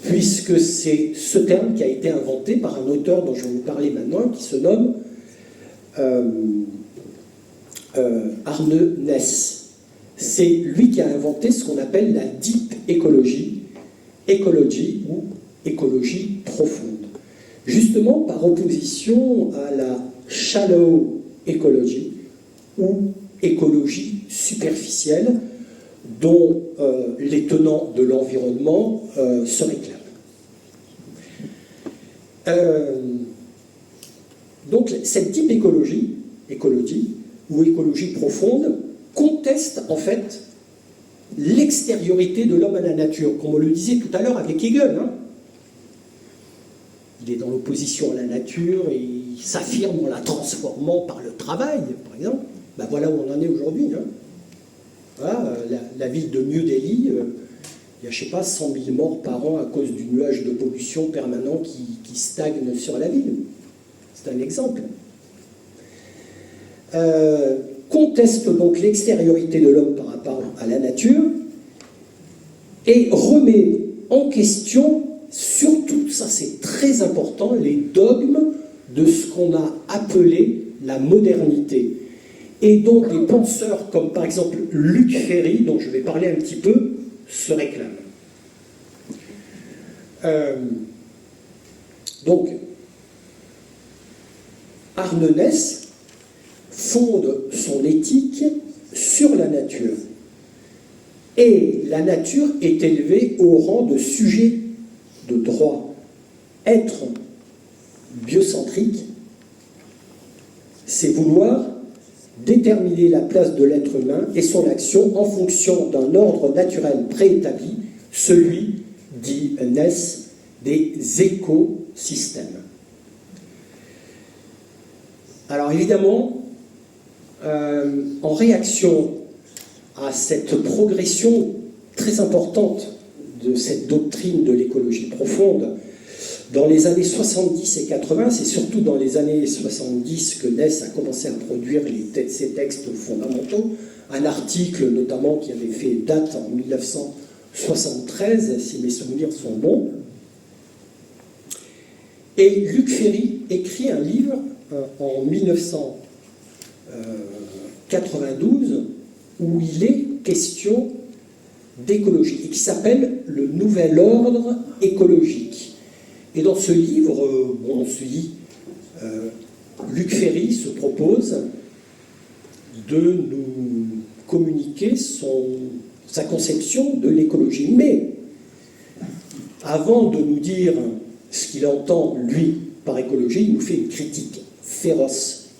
puisque c'est ce terme qui a été inventé par un auteur dont je vais vous parler maintenant, qui se nomme Arne Næss. C'est lui qui a inventé ce qu'on appelle la deep ecology, ou écologie profonde. Justement par opposition à la shallow ecology, ou écologie superficielle, dont les tenants de l'environnement se réclament. Donc cette type écologie ou écologie profonde conteste en fait l'extériorité de l'homme à la nature, comme on le disait tout à l'heure avec Hegel. Hein. Il est dans l'opposition à la nature et il s'affirme en la transformant par le travail, par exemple. Ben voilà où on en est aujourd'hui. Hein. Voilà, la ville de New Delhi, il y a, je ne sais pas, 100 000 morts par an à cause du nuage de pollution permanent qui stagne sur la ville. C'est un exemple. Conteste donc l'extériorité de l'homme par rapport à la nature et remet en question, surtout, ça c'est très important, les dogmes de ce qu'on a appelé la modernité. Et dont des penseurs comme par exemple Luc Ferry, dont je vais parler un petit peu, se réclament. Donc, Arne Næss fonde son éthique sur la nature. Et la nature est élevée au rang de sujet de droit. Être biocentrique, c'est vouloir déterminer la place de l'être humain et son action en fonction d'un ordre naturel préétabli, celui, dit Næss, des écosystèmes. Alors évidemment, en réaction à cette progression très importante de cette doctrine de l'écologie profonde, dans les années 70 et 80, c'est surtout dans les années 70 que Næss a commencé à produire ses textes fondamentaux. Un article notamment qui avait fait date en 1973, si mes souvenirs sont bons. Et Luc Ferry écrit un livre en 1992 où il est question d'écologie et qui s'appelle « Le nouvel ordre écologique ». Et dans ce livre, on se dit, Luc Ferry se propose de nous communiquer sa conception de l'écologie. Mais, avant de nous dire ce qu'il entend, lui, par écologie, il nous fait une critique féroce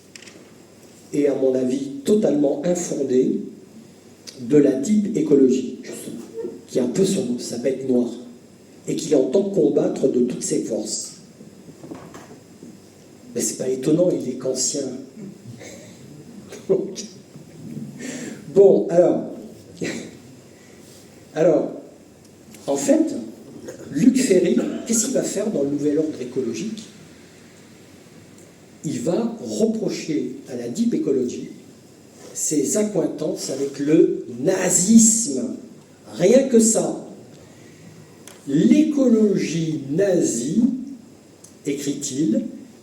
et, à mon avis, totalement infondée de la deep écologie, qui est un peu sa bête noire, et qu'il entend combattre de toutes ses forces. Mais c'est pas étonnant, il est kantien. Bon, alors, en fait, Luc Ferry, qu'est-ce qu'il va faire dans le nouvel ordre écologique? Il va reprocher à la deep écologie ses accointances avec le nazisme. Rien que ça. L'écologie nazie, écrit-il,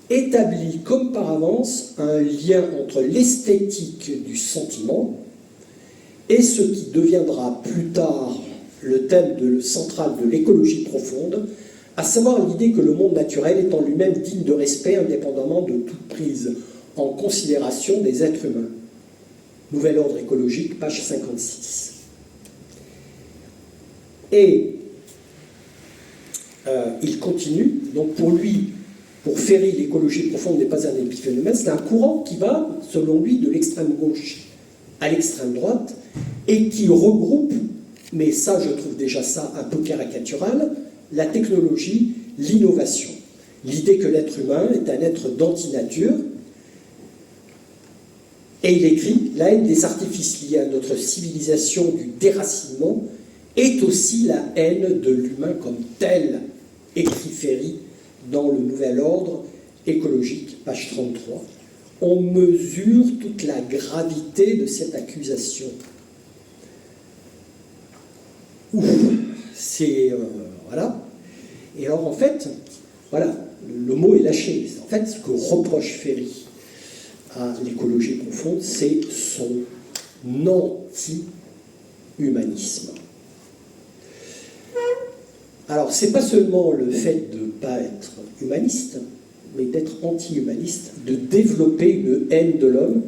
établit comme par avance un lien entre l'esthétique du sentiment et ce qui deviendra plus tard le thème central de l'écologie profonde, à savoir l'idée que le monde naturel est en lui-même digne de respect indépendamment de toute prise en considération des êtres humains. Nouvel ordre écologique, page 56. Et il continue, donc pour lui, pour Ferry, l'écologie profonde n'est pas un épiphénomène, c'est un courant qui va, selon lui, de l'extrême gauche à l'extrême droite, et qui regroupe, mais ça je trouve déjà ça un peu caricatural, la technologie, l'innovation. L'idée que l'être humain est un être d'antinature, et il écrit « La haine des artifices liés à notre civilisation du déracinement est aussi la haine de l'humain comme tel », écrit Ferry dans le Nouvel Ordre écologique, page 33. On mesure toute la gravité de cette accusation. Ouf, c'est... voilà. Et alors, en fait, voilà, le mot est lâché. En fait, ce que reproche Ferry à l'écologie profonde, c'est son anti-humanisme. Alors, c'est pas seulement le fait de ne pas être humaniste, mais d'être anti-humaniste, de développer une haine de l'homme,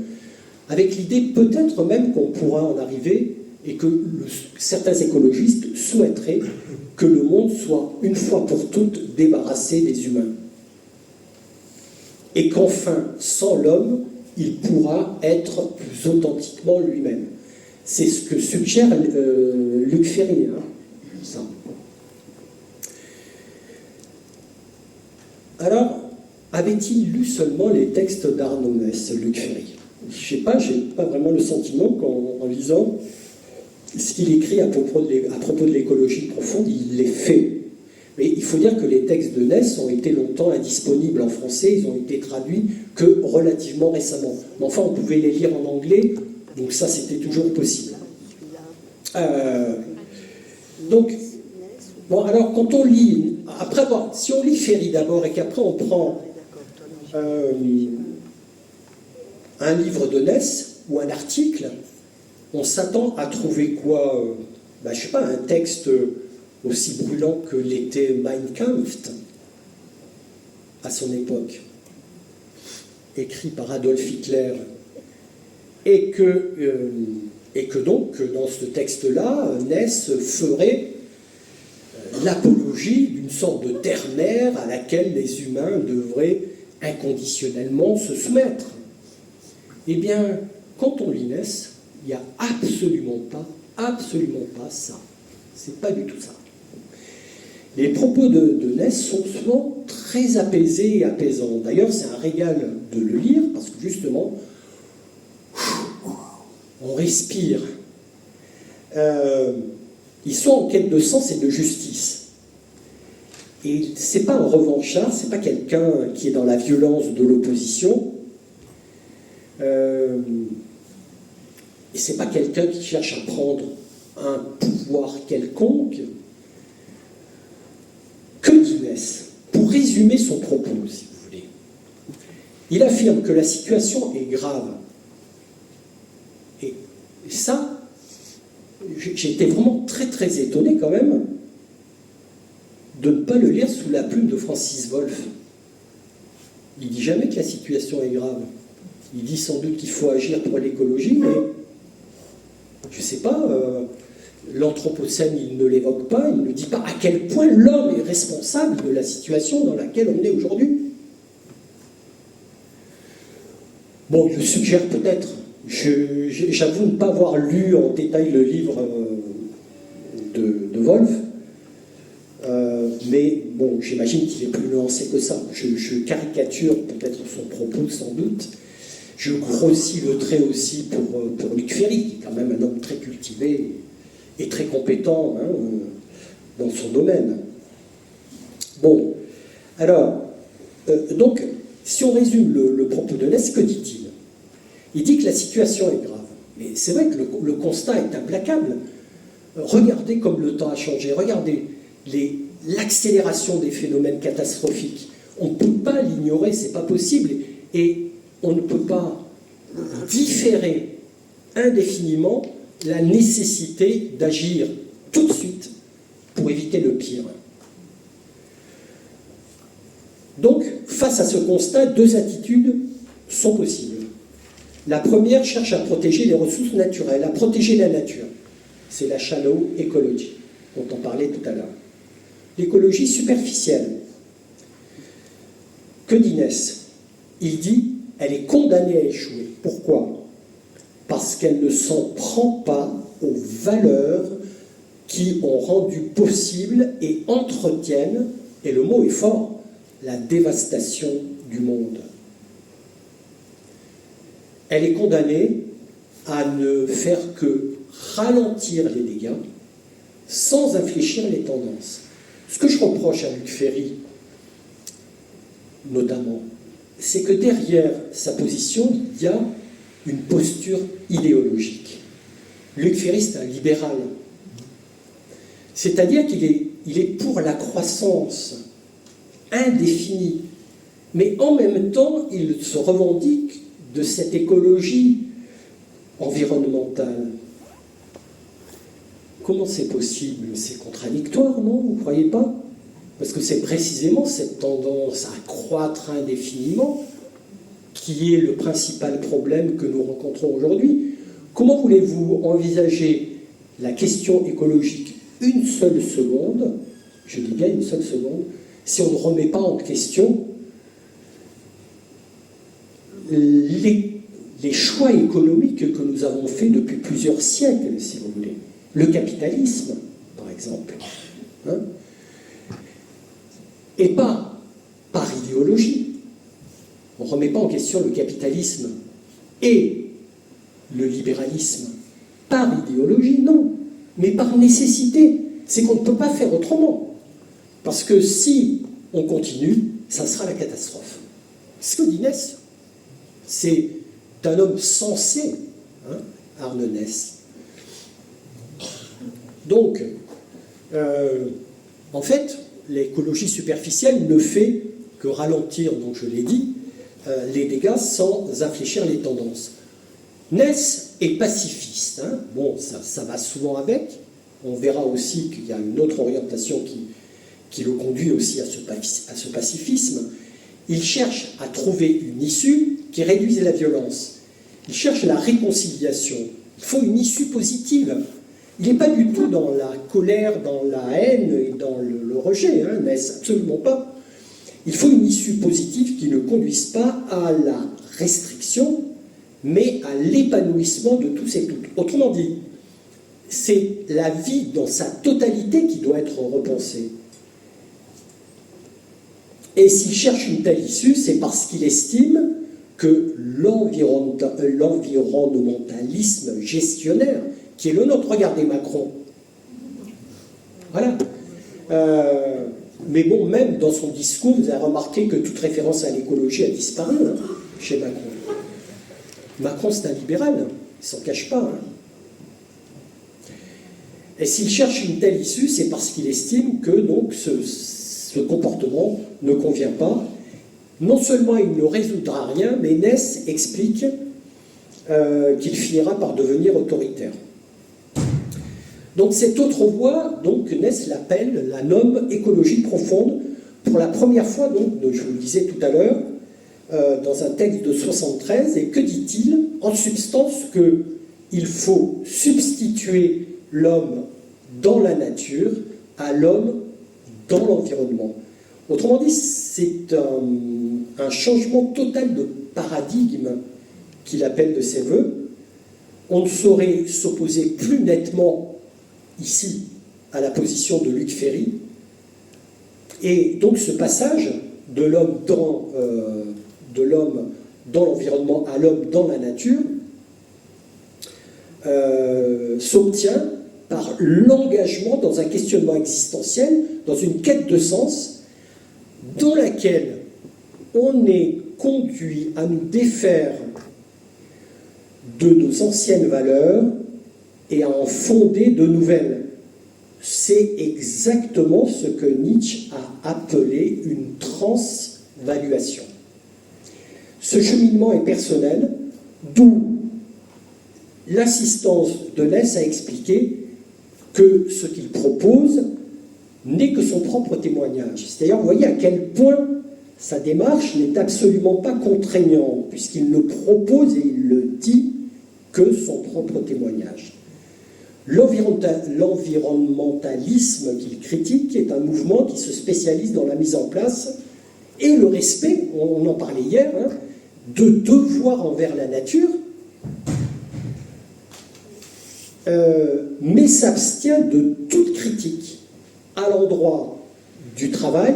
avec l'idée peut-être même qu'on pourra en arriver, et que certains écologistes souhaiteraient que le monde soit une fois pour toutes débarrassé des humains. Et qu'enfin, sans l'homme, il pourra être plus authentiquement lui-même. C'est ce que suggère Luc Ferry. Ça. Alors, avait-il lu seulement les textes d'Arnaud Ness, Luc Ferry? Je ne sais pas, je n'ai pas vraiment le sentiment qu'en lisant ce qu'il écrit à propos de l'écologie profonde, il les fait. Mais il faut dire que les textes de Ness ont été longtemps indisponibles en français, ils ont été traduits que relativement récemment. Mais enfin, on pouvait les lire en anglais, donc ça, c'était toujours possible. Donc, bon, alors, quand on lit... Après, bon, si on lit Ferry d'abord et qu'après on prend un livre de Ness ou un article, on s'attend à trouver quoi je ne sais pas, un texte aussi brûlant que l'était Mein Kampf à son époque, écrit par Adolf Hitler, et que donc, dans ce texte-là, Ness ferait l'apologie d'une sorte de terre-mère à laquelle les humains devraient inconditionnellement se soumettre. Eh bien, quand on lit Ness, il n'y a absolument pas ça. C'est pas du tout ça. Les propos de Ness sont souvent très apaisés et apaisants. D'ailleurs, c'est un régal de le lire parce que justement, on respire. Ils sont en quête de sens et de justice. Et c'est pas un revanchard, c'est pas quelqu'un qui est dans la violence de l'opposition. Et c'est pas quelqu'un qui cherche à prendre un pouvoir quelconque. Que dit Ness? Pour résumer son propos, si vous voulez, il affirme que la situation est grave. Et ça, j'étais vraiment très très étonné quand même de ne pas le lire sous la plume de Francis Wolff. Il dit jamais que la situation est grave. Il dit sans doute qu'il faut agir pour l'écologie, mais je ne sais pas, l'Anthropocène, il ne l'évoque pas, il ne dit pas à quel point l'homme est responsable de la situation dans laquelle on est aujourd'hui. Bon, je suggère peut-être, j'avoue ne pas avoir lu en détail le livre de Wolff, mais bon, j'imagine qu'il est plus nuancé que ça. Je caricature peut-être son propos, sans doute. Je grossis le trait aussi pour Luc Ferry, qui est quand même un homme très cultivé et très compétent dans son domaine. Bon, alors, donc, si on résume le propos de Ness, que dit-il? Il dit que la situation est grave. Mais c'est vrai que le constat est implacable. Regardez comme le temps a changé, regardez l'accélération des phénomènes catastrophiques. On ne peut pas l'ignorer, c'est pas possible. Et on ne peut pas différer indéfiniment la nécessité d'agir tout de suite pour éviter le pire. Donc, face à ce constat, deux attitudes sont possibles. La première cherche à protéger les ressources naturelles, à protéger la nature. C'est la shallow ecology, dont on parlait tout à l'heure. L'écologie superficielle. Que dit Ness? Il dit elle est condamnée à échouer. Pourquoi? Parce qu'elle ne s'en prend pas aux valeurs qui ont rendu possible et entretiennent, et le mot est fort, la dévastation du monde. Elle est condamnée à ne faire que ralentir les dégâts sans infléchir les tendances. Ce que je reproche à Luc Ferry notamment, c'est que derrière sa position, il y a une posture idéologique. Luc Ferry, c'est un libéral. C'est-à-dire qu'il est pour la croissance indéfinie, mais en même temps, il se revendique de cette écologie environnementale. Comment c'est possible? C'est contradictoire, non? Vous ne croyez pas? Parce que c'est précisément cette tendance à croître indéfiniment qui est le principal problème que nous rencontrons aujourd'hui. Comment voulez-vous envisager la question écologique une seule seconde, je dis bien une seule seconde, si on ne remet pas en question les choix économiques que nous avons faits depuis plusieurs siècles, si vous voulez. Le capitalisme, par exemple. Hein, et pas par idéologie. On ne remet pas en question le capitalisme et le libéralisme par idéologie, non, mais par nécessité. C'est qu'on ne peut pas faire autrement. Parce que si on continue, ça sera la catastrophe. Ce que dit Ness, c'est un homme sensé, hein, Arne Ness. Donc, en fait, l'écologie superficielle ne fait que ralentir, donc je l'ai dit, les dégâts sans infléchir les tendances. Ness est pacifiste, hein. Bon, ça va souvent avec. On verra aussi qu'il y a une autre orientation qui le conduit aussi à ce pacifisme. Il cherche à trouver une issue qui réduise la violence. Il cherche la réconciliation. Il faut une issue positive. Il n'est pas du tout dans la colère, dans la haine et dans le rejet, hein, Ness, absolument pas. Il faut une issue positive qui ne conduise pas à la restriction, mais à l'épanouissement de tous et toutes. Autrement dit, c'est la vie dans sa totalité qui doit être repensée. Et s'il cherche une telle issue, c'est parce qu'il estime que l'environnementalisme gestionnaire, qui est le nôtre, regardez Macron. Voilà. Mais bon, même dans son discours, vous avez remarqué que toute référence à l'écologie a disparu, hein, chez Macron. Macron, c'est un libéral, il ne s'en cache pas. Hein. Et s'il cherche une telle issue, c'est parce qu'il estime que donc, ce comportement ne convient pas. Non seulement il ne résoudra rien, mais Ness explique qu'il finira par devenir autoritaire. Donc cette autre voie, donc, Ness l'appelle, la nomme écologie profonde, pour la première fois, donc, je vous le disais tout à l'heure, dans un texte de 73, et que dit-il? En substance qu'il faut substituer l'homme dans la nature à l'homme dans l'environnement. Autrement dit, c'est un changement total de paradigme qu'il appelle de ses voeux. On ne saurait s'opposer plus nettement ici à la position de Luc Ferry. Et donc ce passage de l'homme dans l'environnement à l'homme dans la nature s'obtient par l'engagement dans un questionnement existentiel, dans une quête de sens, dans laquelle on est conduit à nous défaire de nos anciennes valeurs et à en fonder de nouvelles. C'est exactement ce que Nietzsche a appelé une transvaluation. Ce cheminement est personnel, d'où l'assistance de Ness a expliqué que ce qu'il propose n'est que son propre témoignage. C'est-à-dire, vous voyez à quel point sa démarche n'est absolument pas contraignante, puisqu'il ne propose et il le dit que son propre témoignage. L'environnementalisme qu'il critique est un mouvement qui se spécialise dans la mise en place et le respect, on en parlait hier, hein, de devoirs envers la nature, mais s'abstient de toute critique à l'endroit du travail,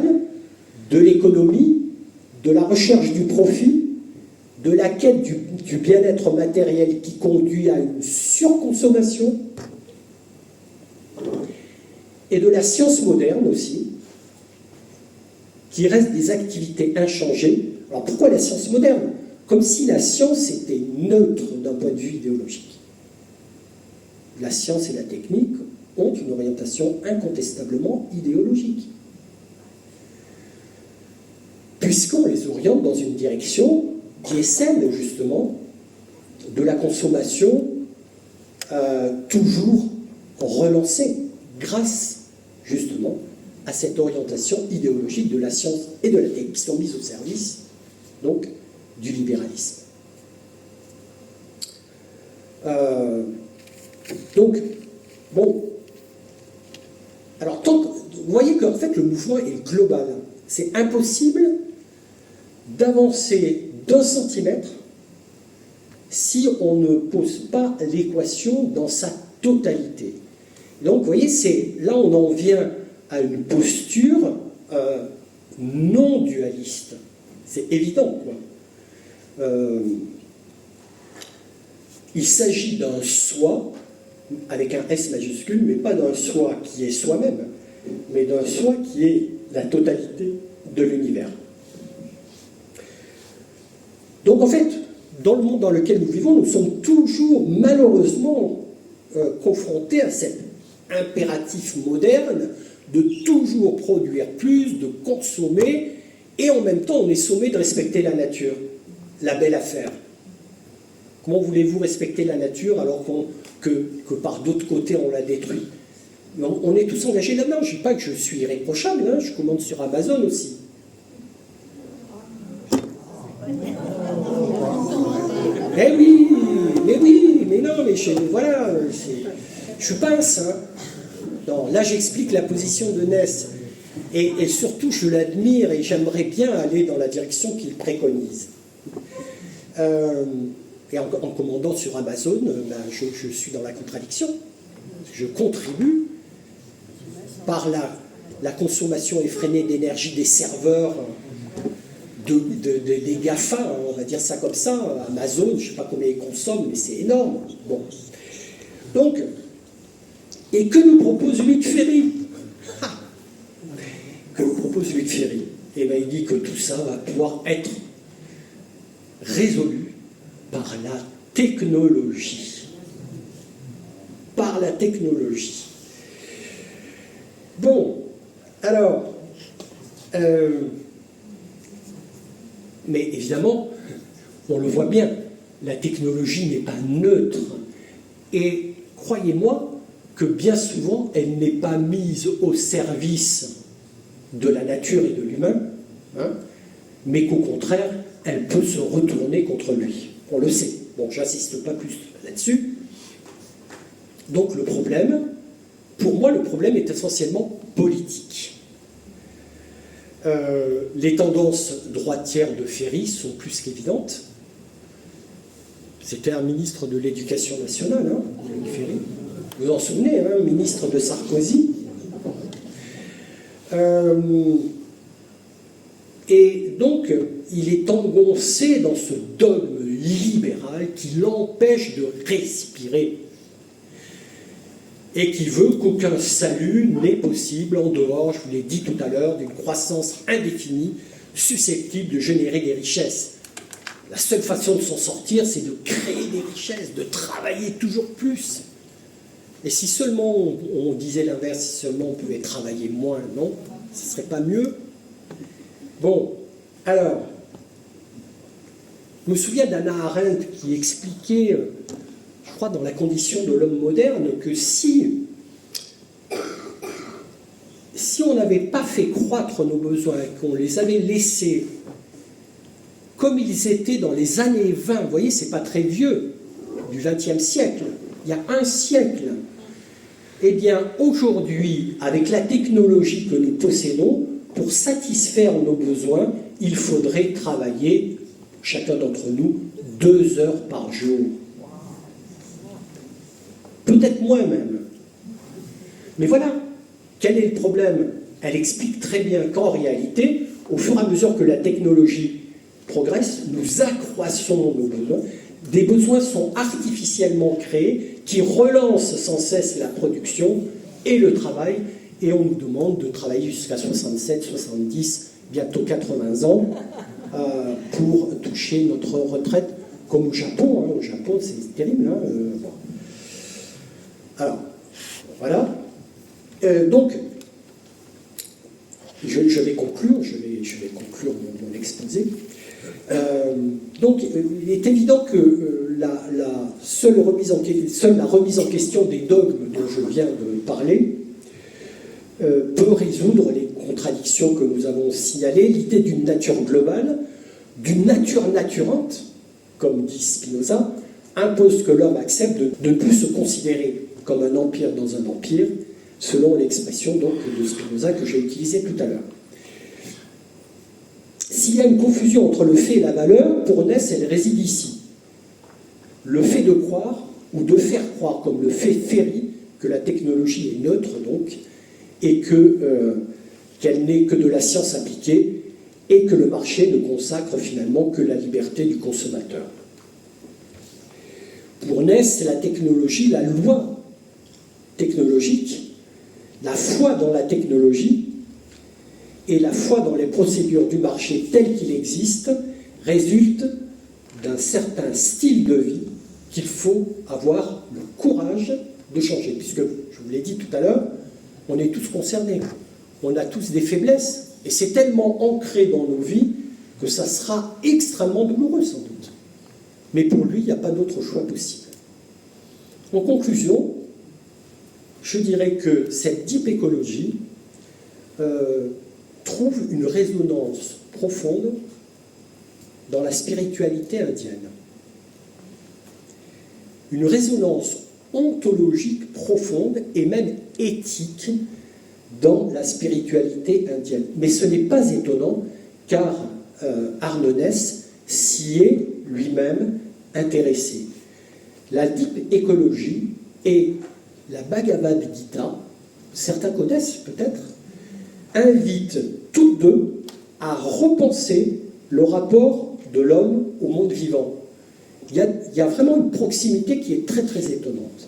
de l'économie, de la recherche du profit, de la quête du bien-être matériel qui conduit à une surconsommation, et de la science moderne aussi, qu'il reste des activités inchangées. Alors pourquoi la science moderne? Comme si la science était neutre d'un point de vue idéologique. La science et la technique ont une orientation incontestablement idéologique, puisqu'on les oriente dans une direction qui est celle, justement, de la consommation toujours relancée, grâce, justement, à cette orientation idéologique de la science et de la technique qui sont mises au service, donc, du libéralisme. Donc, bon, alors, vous voyez qu'en fait, le mouvement est global. C'est impossible d'avancer d'1 centimètre si on ne pose pas l'équation dans sa totalité. Donc, vous voyez, là, on en vient à une posture non dualiste. C'est évident, quoi. Il s'agit d'un soi, avec un S majuscule, mais pas d'un soi qui est soi-même, mais d'un soi qui est la totalité de l'univers. Donc en fait, dans le monde dans lequel nous vivons, nous sommes toujours malheureusement confrontés à cet impératif moderne de toujours produire plus, de consommer, et en même temps on est sommé de respecter la nature, la belle affaire. Comment voulez-vous respecter la nature alors que par d'autres côtés on la détruit? On est tous engagés là-dedans. Je ne dis pas que je suis irréprochable, hein, je commande sur Amazon aussi. Mais oui, mais non, mais voilà, je suis pas un saint. Non, là j'explique la position de Ness. Et surtout, je l'admire et j'aimerais bien aller dans la direction qu'il préconise. Et en commandant sur Amazon, je suis dans la contradiction. Je contribue par la consommation effrénée d'énergie des serveurs, des GAFA, on va dire ça comme ça. Amazon, je ne sais pas combien ils consomment, mais c'est énorme. Bon. Donc, et que nous propose Luc Ferry? Que nous propose Luc Ferry? Eh bien, il dit que tout ça va pouvoir être résolu par la technologie. Par la technologie. Bon, alors, mais évidemment, on le voit bien, la technologie n'est pas neutre. Et croyez-moi que bien souvent, elle n'est pas mise au service de la nature et de l'humain, hein, mais qu'au contraire, elle peut se retourner contre lui. On le sait. Bon, j'insiste pas plus là-dessus. Donc le problème, pour moi, le problème est essentiellement politique. Les tendances droitières de Ferry sont plus qu'évidentes. C'était un ministre de l'Éducation nationale, hein, Ferry. Vous vous en souvenez, hein, ministre de Sarkozy. Et donc, il est engoncé dans ce dogme libéral qui l'empêche de respirer et qui veut qu'aucun salut n'est possible en dehors, je vous l'ai dit tout à l'heure, d'une croissance indéfinie susceptible de générer des richesses. La seule façon de s'en sortir, c'est de créer des richesses, de travailler toujours plus. Et si seulement on disait l'inverse, si seulement on pouvait travailler moins, non, ce ne serait pas mieux? Bon, alors, je me souviens d'Hannah Arendt qui expliquait, je crois, dans La condition de l'homme moderne, que si on n'avait pas fait croître nos besoins, qu'on les avait laissés comme ils étaient dans les années 20, vous voyez, c'est pas très vieux, du XXe siècle, il y a un siècle, eh bien, aujourd'hui, avec la technologie que nous possédons, pour satisfaire nos besoins, il faudrait travailler, chacun d'entre nous, 2 heures par jour. Peut-être moins même. Mais voilà, quel est le problème? Elle explique très bien qu'en réalité, au fur et à mesure que la technologie progresse, nous accroissons nos besoins. Des besoins sont artificiellement créés qui relancent sans cesse la production et le travail, et on nous demande de travailler jusqu'à 67, 70, bientôt 80 ans, pour toucher notre retraite, comme au Japon. Au Japon, c'est terrible. Bon. Alors, voilà. Donc, je vais conclure, mon exposé. Donc, il est évident que seule la remise en question des dogmes dont je viens de parler peut résoudre les contradictions que nous avons signalées. L'idée d'une nature globale, d'une nature naturante, comme dit Spinoza, impose que l'homme accepte de ne plus se considérer comme un empire dans un empire, selon l'expression donc de Spinoza que j'ai utilisée tout à l'heure. S'il y a une confusion entre le fait et la valeur, pour Naess, elle réside ici. Le fait de croire, ou de faire croire, comme le fait Ferry, que la technologie est neutre, donc, et qu'elle n'est que de la science appliquée, et que le marché ne consacre finalement que la liberté du consommateur. Pour Naess, c'est la technologie, la loi technologique, la foi dans la technologie et la foi dans les procédures du marché telles qu'il existe résulte d'un certain style de vie qu'il faut avoir le courage de changer. Puisque, je vous l'ai dit tout à l'heure, on est tous concernés. On a tous des faiblesses. Et c'est tellement ancré dans nos vies que ça sera extrêmement douloureux, sans doute. Mais pour lui, il n'y a pas d'autre choix possible. En conclusion, je dirais que cette deep écologie trouve une résonance profonde dans la spiritualité indienne. Une résonance ontologique profonde et même éthique dans la spiritualité indienne. Mais ce n'est pas étonnant, car Arne Naess s'y est lui-même intéressé. La deep écologie et la Bhagavad Gita, certains connaissent peut-être, invitent toutes deux à repenser le rapport de l'homme au monde vivant. Il y a vraiment une proximité qui est très très étonnante.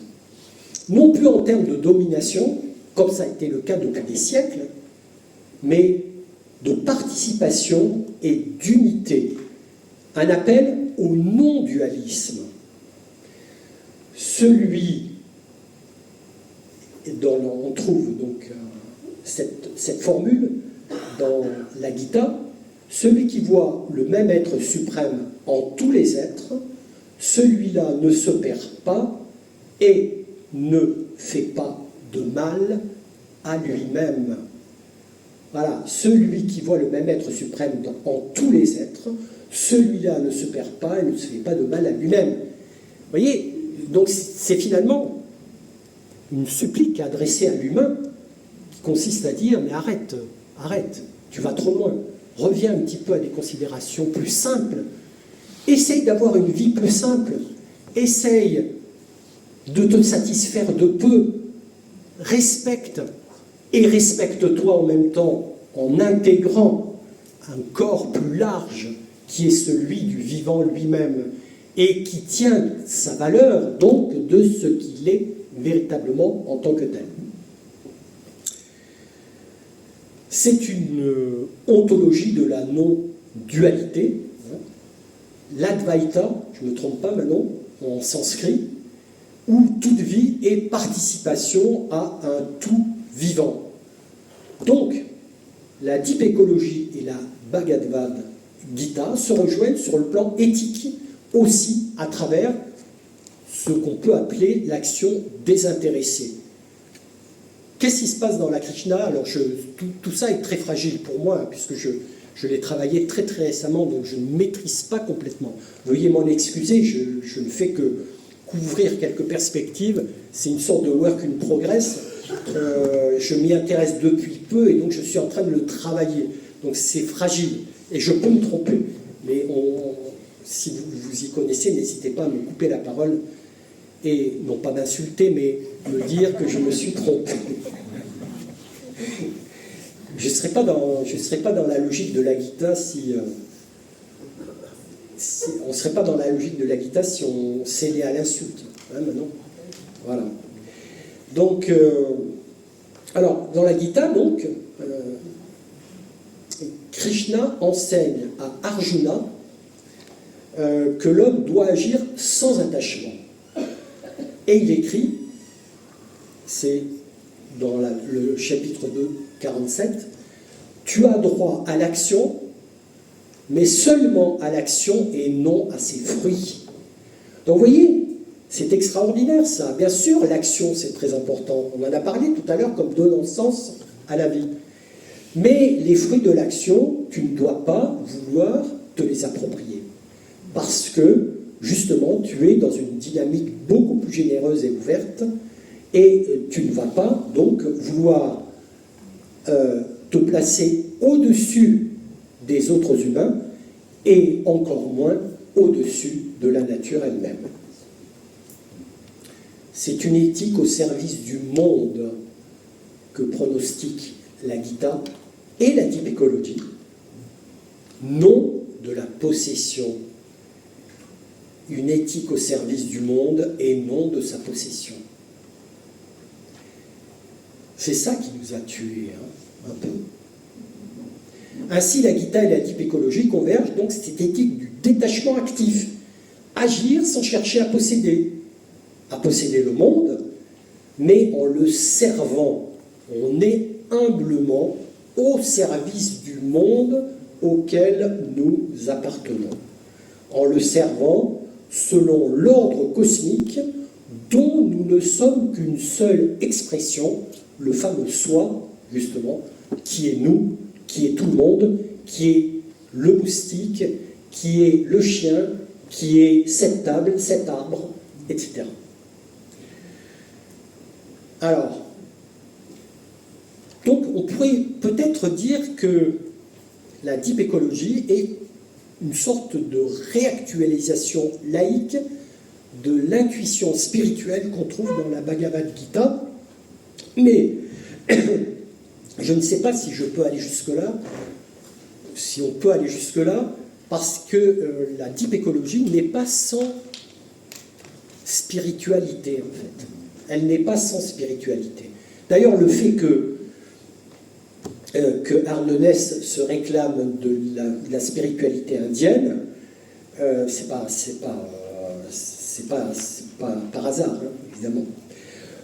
Non plus en termes de domination, comme ça a été le cas depuis des siècles, mais de participation et d'unité. Un appel au non-dualisme. Celui dont on trouve donc cette formule dans la Gita, celui qui voit le même être suprême en tous les êtres, celui-là ne se perd pas et ne fait pas de mal à lui-même. Voilà, celui qui voit le même être suprême en tous les êtres, celui-là ne se perd pas et ne se fait pas de mal à lui-même. Vous voyez, donc c'est finalement une supplique adressée à l'humain qui consiste à dire, mais arrête, tu vas trop loin, reviens un petit peu à des considérations plus simples, essaye d'avoir une vie plus simple, essaye de te satisfaire de peu, respecte et respecte-toi en même temps en intégrant un corps plus large qui est celui du vivant lui-même et qui tient sa valeur donc de ce qu'il est véritablement en tant que tel. C'est une ontologie de la non-dualité. L'Advaita, je ne me trompe pas maintenant, en sanskrit, où toute vie est participation à un tout vivant. Donc, la deep écologie et la Bhagavad Gita se rejoignent sur le plan éthique aussi à travers ce qu'on peut appeler l'action désintéressée. Qu'est-ce qui se passe dans la Krishna? Alors, tout ça est très fragile pour moi, puisque je l'ai travaillé très très récemment, donc je ne maîtrise pas complètement. Veuillez m'en excuser, je ne fais que couvrir quelques perspectives. C'est une sorte de work in progress. Je m'y intéresse depuis peu et donc je suis en train de le travailler. Donc c'est fragile et je peux me tromper. Mais si vous y connaissez, n'hésitez pas à me couper la parole et non pas m'insulter, mais me dire que je me suis trompé. Je ne serais pas dans la logique de la Gita on ne serait pas dans la logique de la Gita si on cédait à l'insulte. Hein, maintenant. Voilà. Donc, alors, dans la Gita, donc, Krishna enseigne à Arjuna que l'homme doit agir sans attachement. Et il écrit, c'est dans le chapitre 2, 47, « Tu as droit à l'action, mais seulement à l'action et non à ses fruits. » Donc vous voyez, c'est extraordinaire ça. Bien sûr, l'action c'est très important. On en a parlé tout à l'heure comme donnant sens à la vie. Mais les fruits de l'action, tu ne dois pas vouloir te les approprier. Parce que, justement, tu es dans une dynamique beaucoup plus généreuse et ouverte, et tu ne vas pas, donc, vouloir te placer au-dessus des autres humains, et encore moins au-dessus de la nature elle-même. C'est une éthique au service du monde que pronostique la Gita et la Deep Ecology, non de la possession. Une éthique au service du monde et non de sa possession. C'est ça qui nous a tués, hein, un peu. Ainsi, la Gita et la Deep Ecology convergent donc cette éthique du détachement actif. Agir sans chercher à posséder le monde, mais en le servant. On est humblement au service du monde auquel nous appartenons, en le servant selon l'ordre cosmique dont nous ne sommes qu'une seule expression, le fameux soi, justement, qui est nous, qui est tout le monde, qui est le moustique, qui est le chien, qui est cette table, cet arbre, etc. Alors, donc on pourrait peut-être dire que la Deep Ecology est une sorte de réactualisation laïque de l'intuition spirituelle qu'on trouve dans la Bhagavad Gita, mais je ne sais pas si je peux aller jusque-là, si on peut aller jusque-là, parce que la Deep Ecology n'est pas sans spiritualité, en fait. Elle n'est pas sans spiritualité. D'ailleurs, le fait que Arne Naess se réclame de la spiritualité indienne, c'est pas par hasard, hein, évidemment.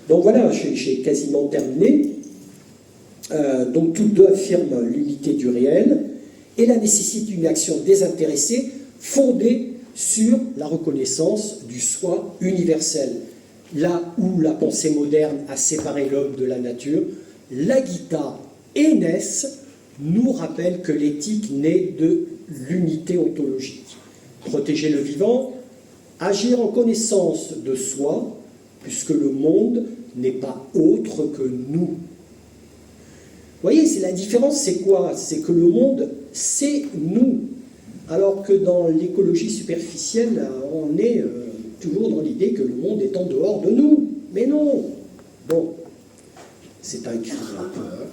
Donc voilà, j'ai quasiment terminé. Donc toutes deux affirment l'unité du réel et la nécessité d'une action désintéressée fondée sur la reconnaissance du soi universel. Là où la pensée moderne a séparé l'homme de la nature, la Gita et Naess nous rappellent que l'éthique naît de l'unité ontologique. Protéger le vivant, agir en connaissance de soi, puisque le monde n'est pas autre que nous. Vous voyez, c'est la différence, c'est quoi? C'est que le monde, c'est nous. Alors que dans l'écologie superficielle, on est toujours dans l'idée que le monde est en dehors de nous. Mais non. Bon, c'est un cri un peu. Hein.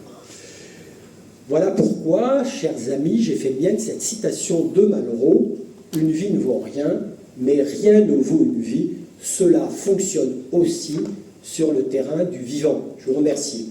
Voilà pourquoi, chers amis, j'ai fait mienne cette citation de Malraux. Une vie ne vaut rien, mais rien ne vaut une vie. Cela fonctionne aussi sur le terrain du vivant. Je vous remercie.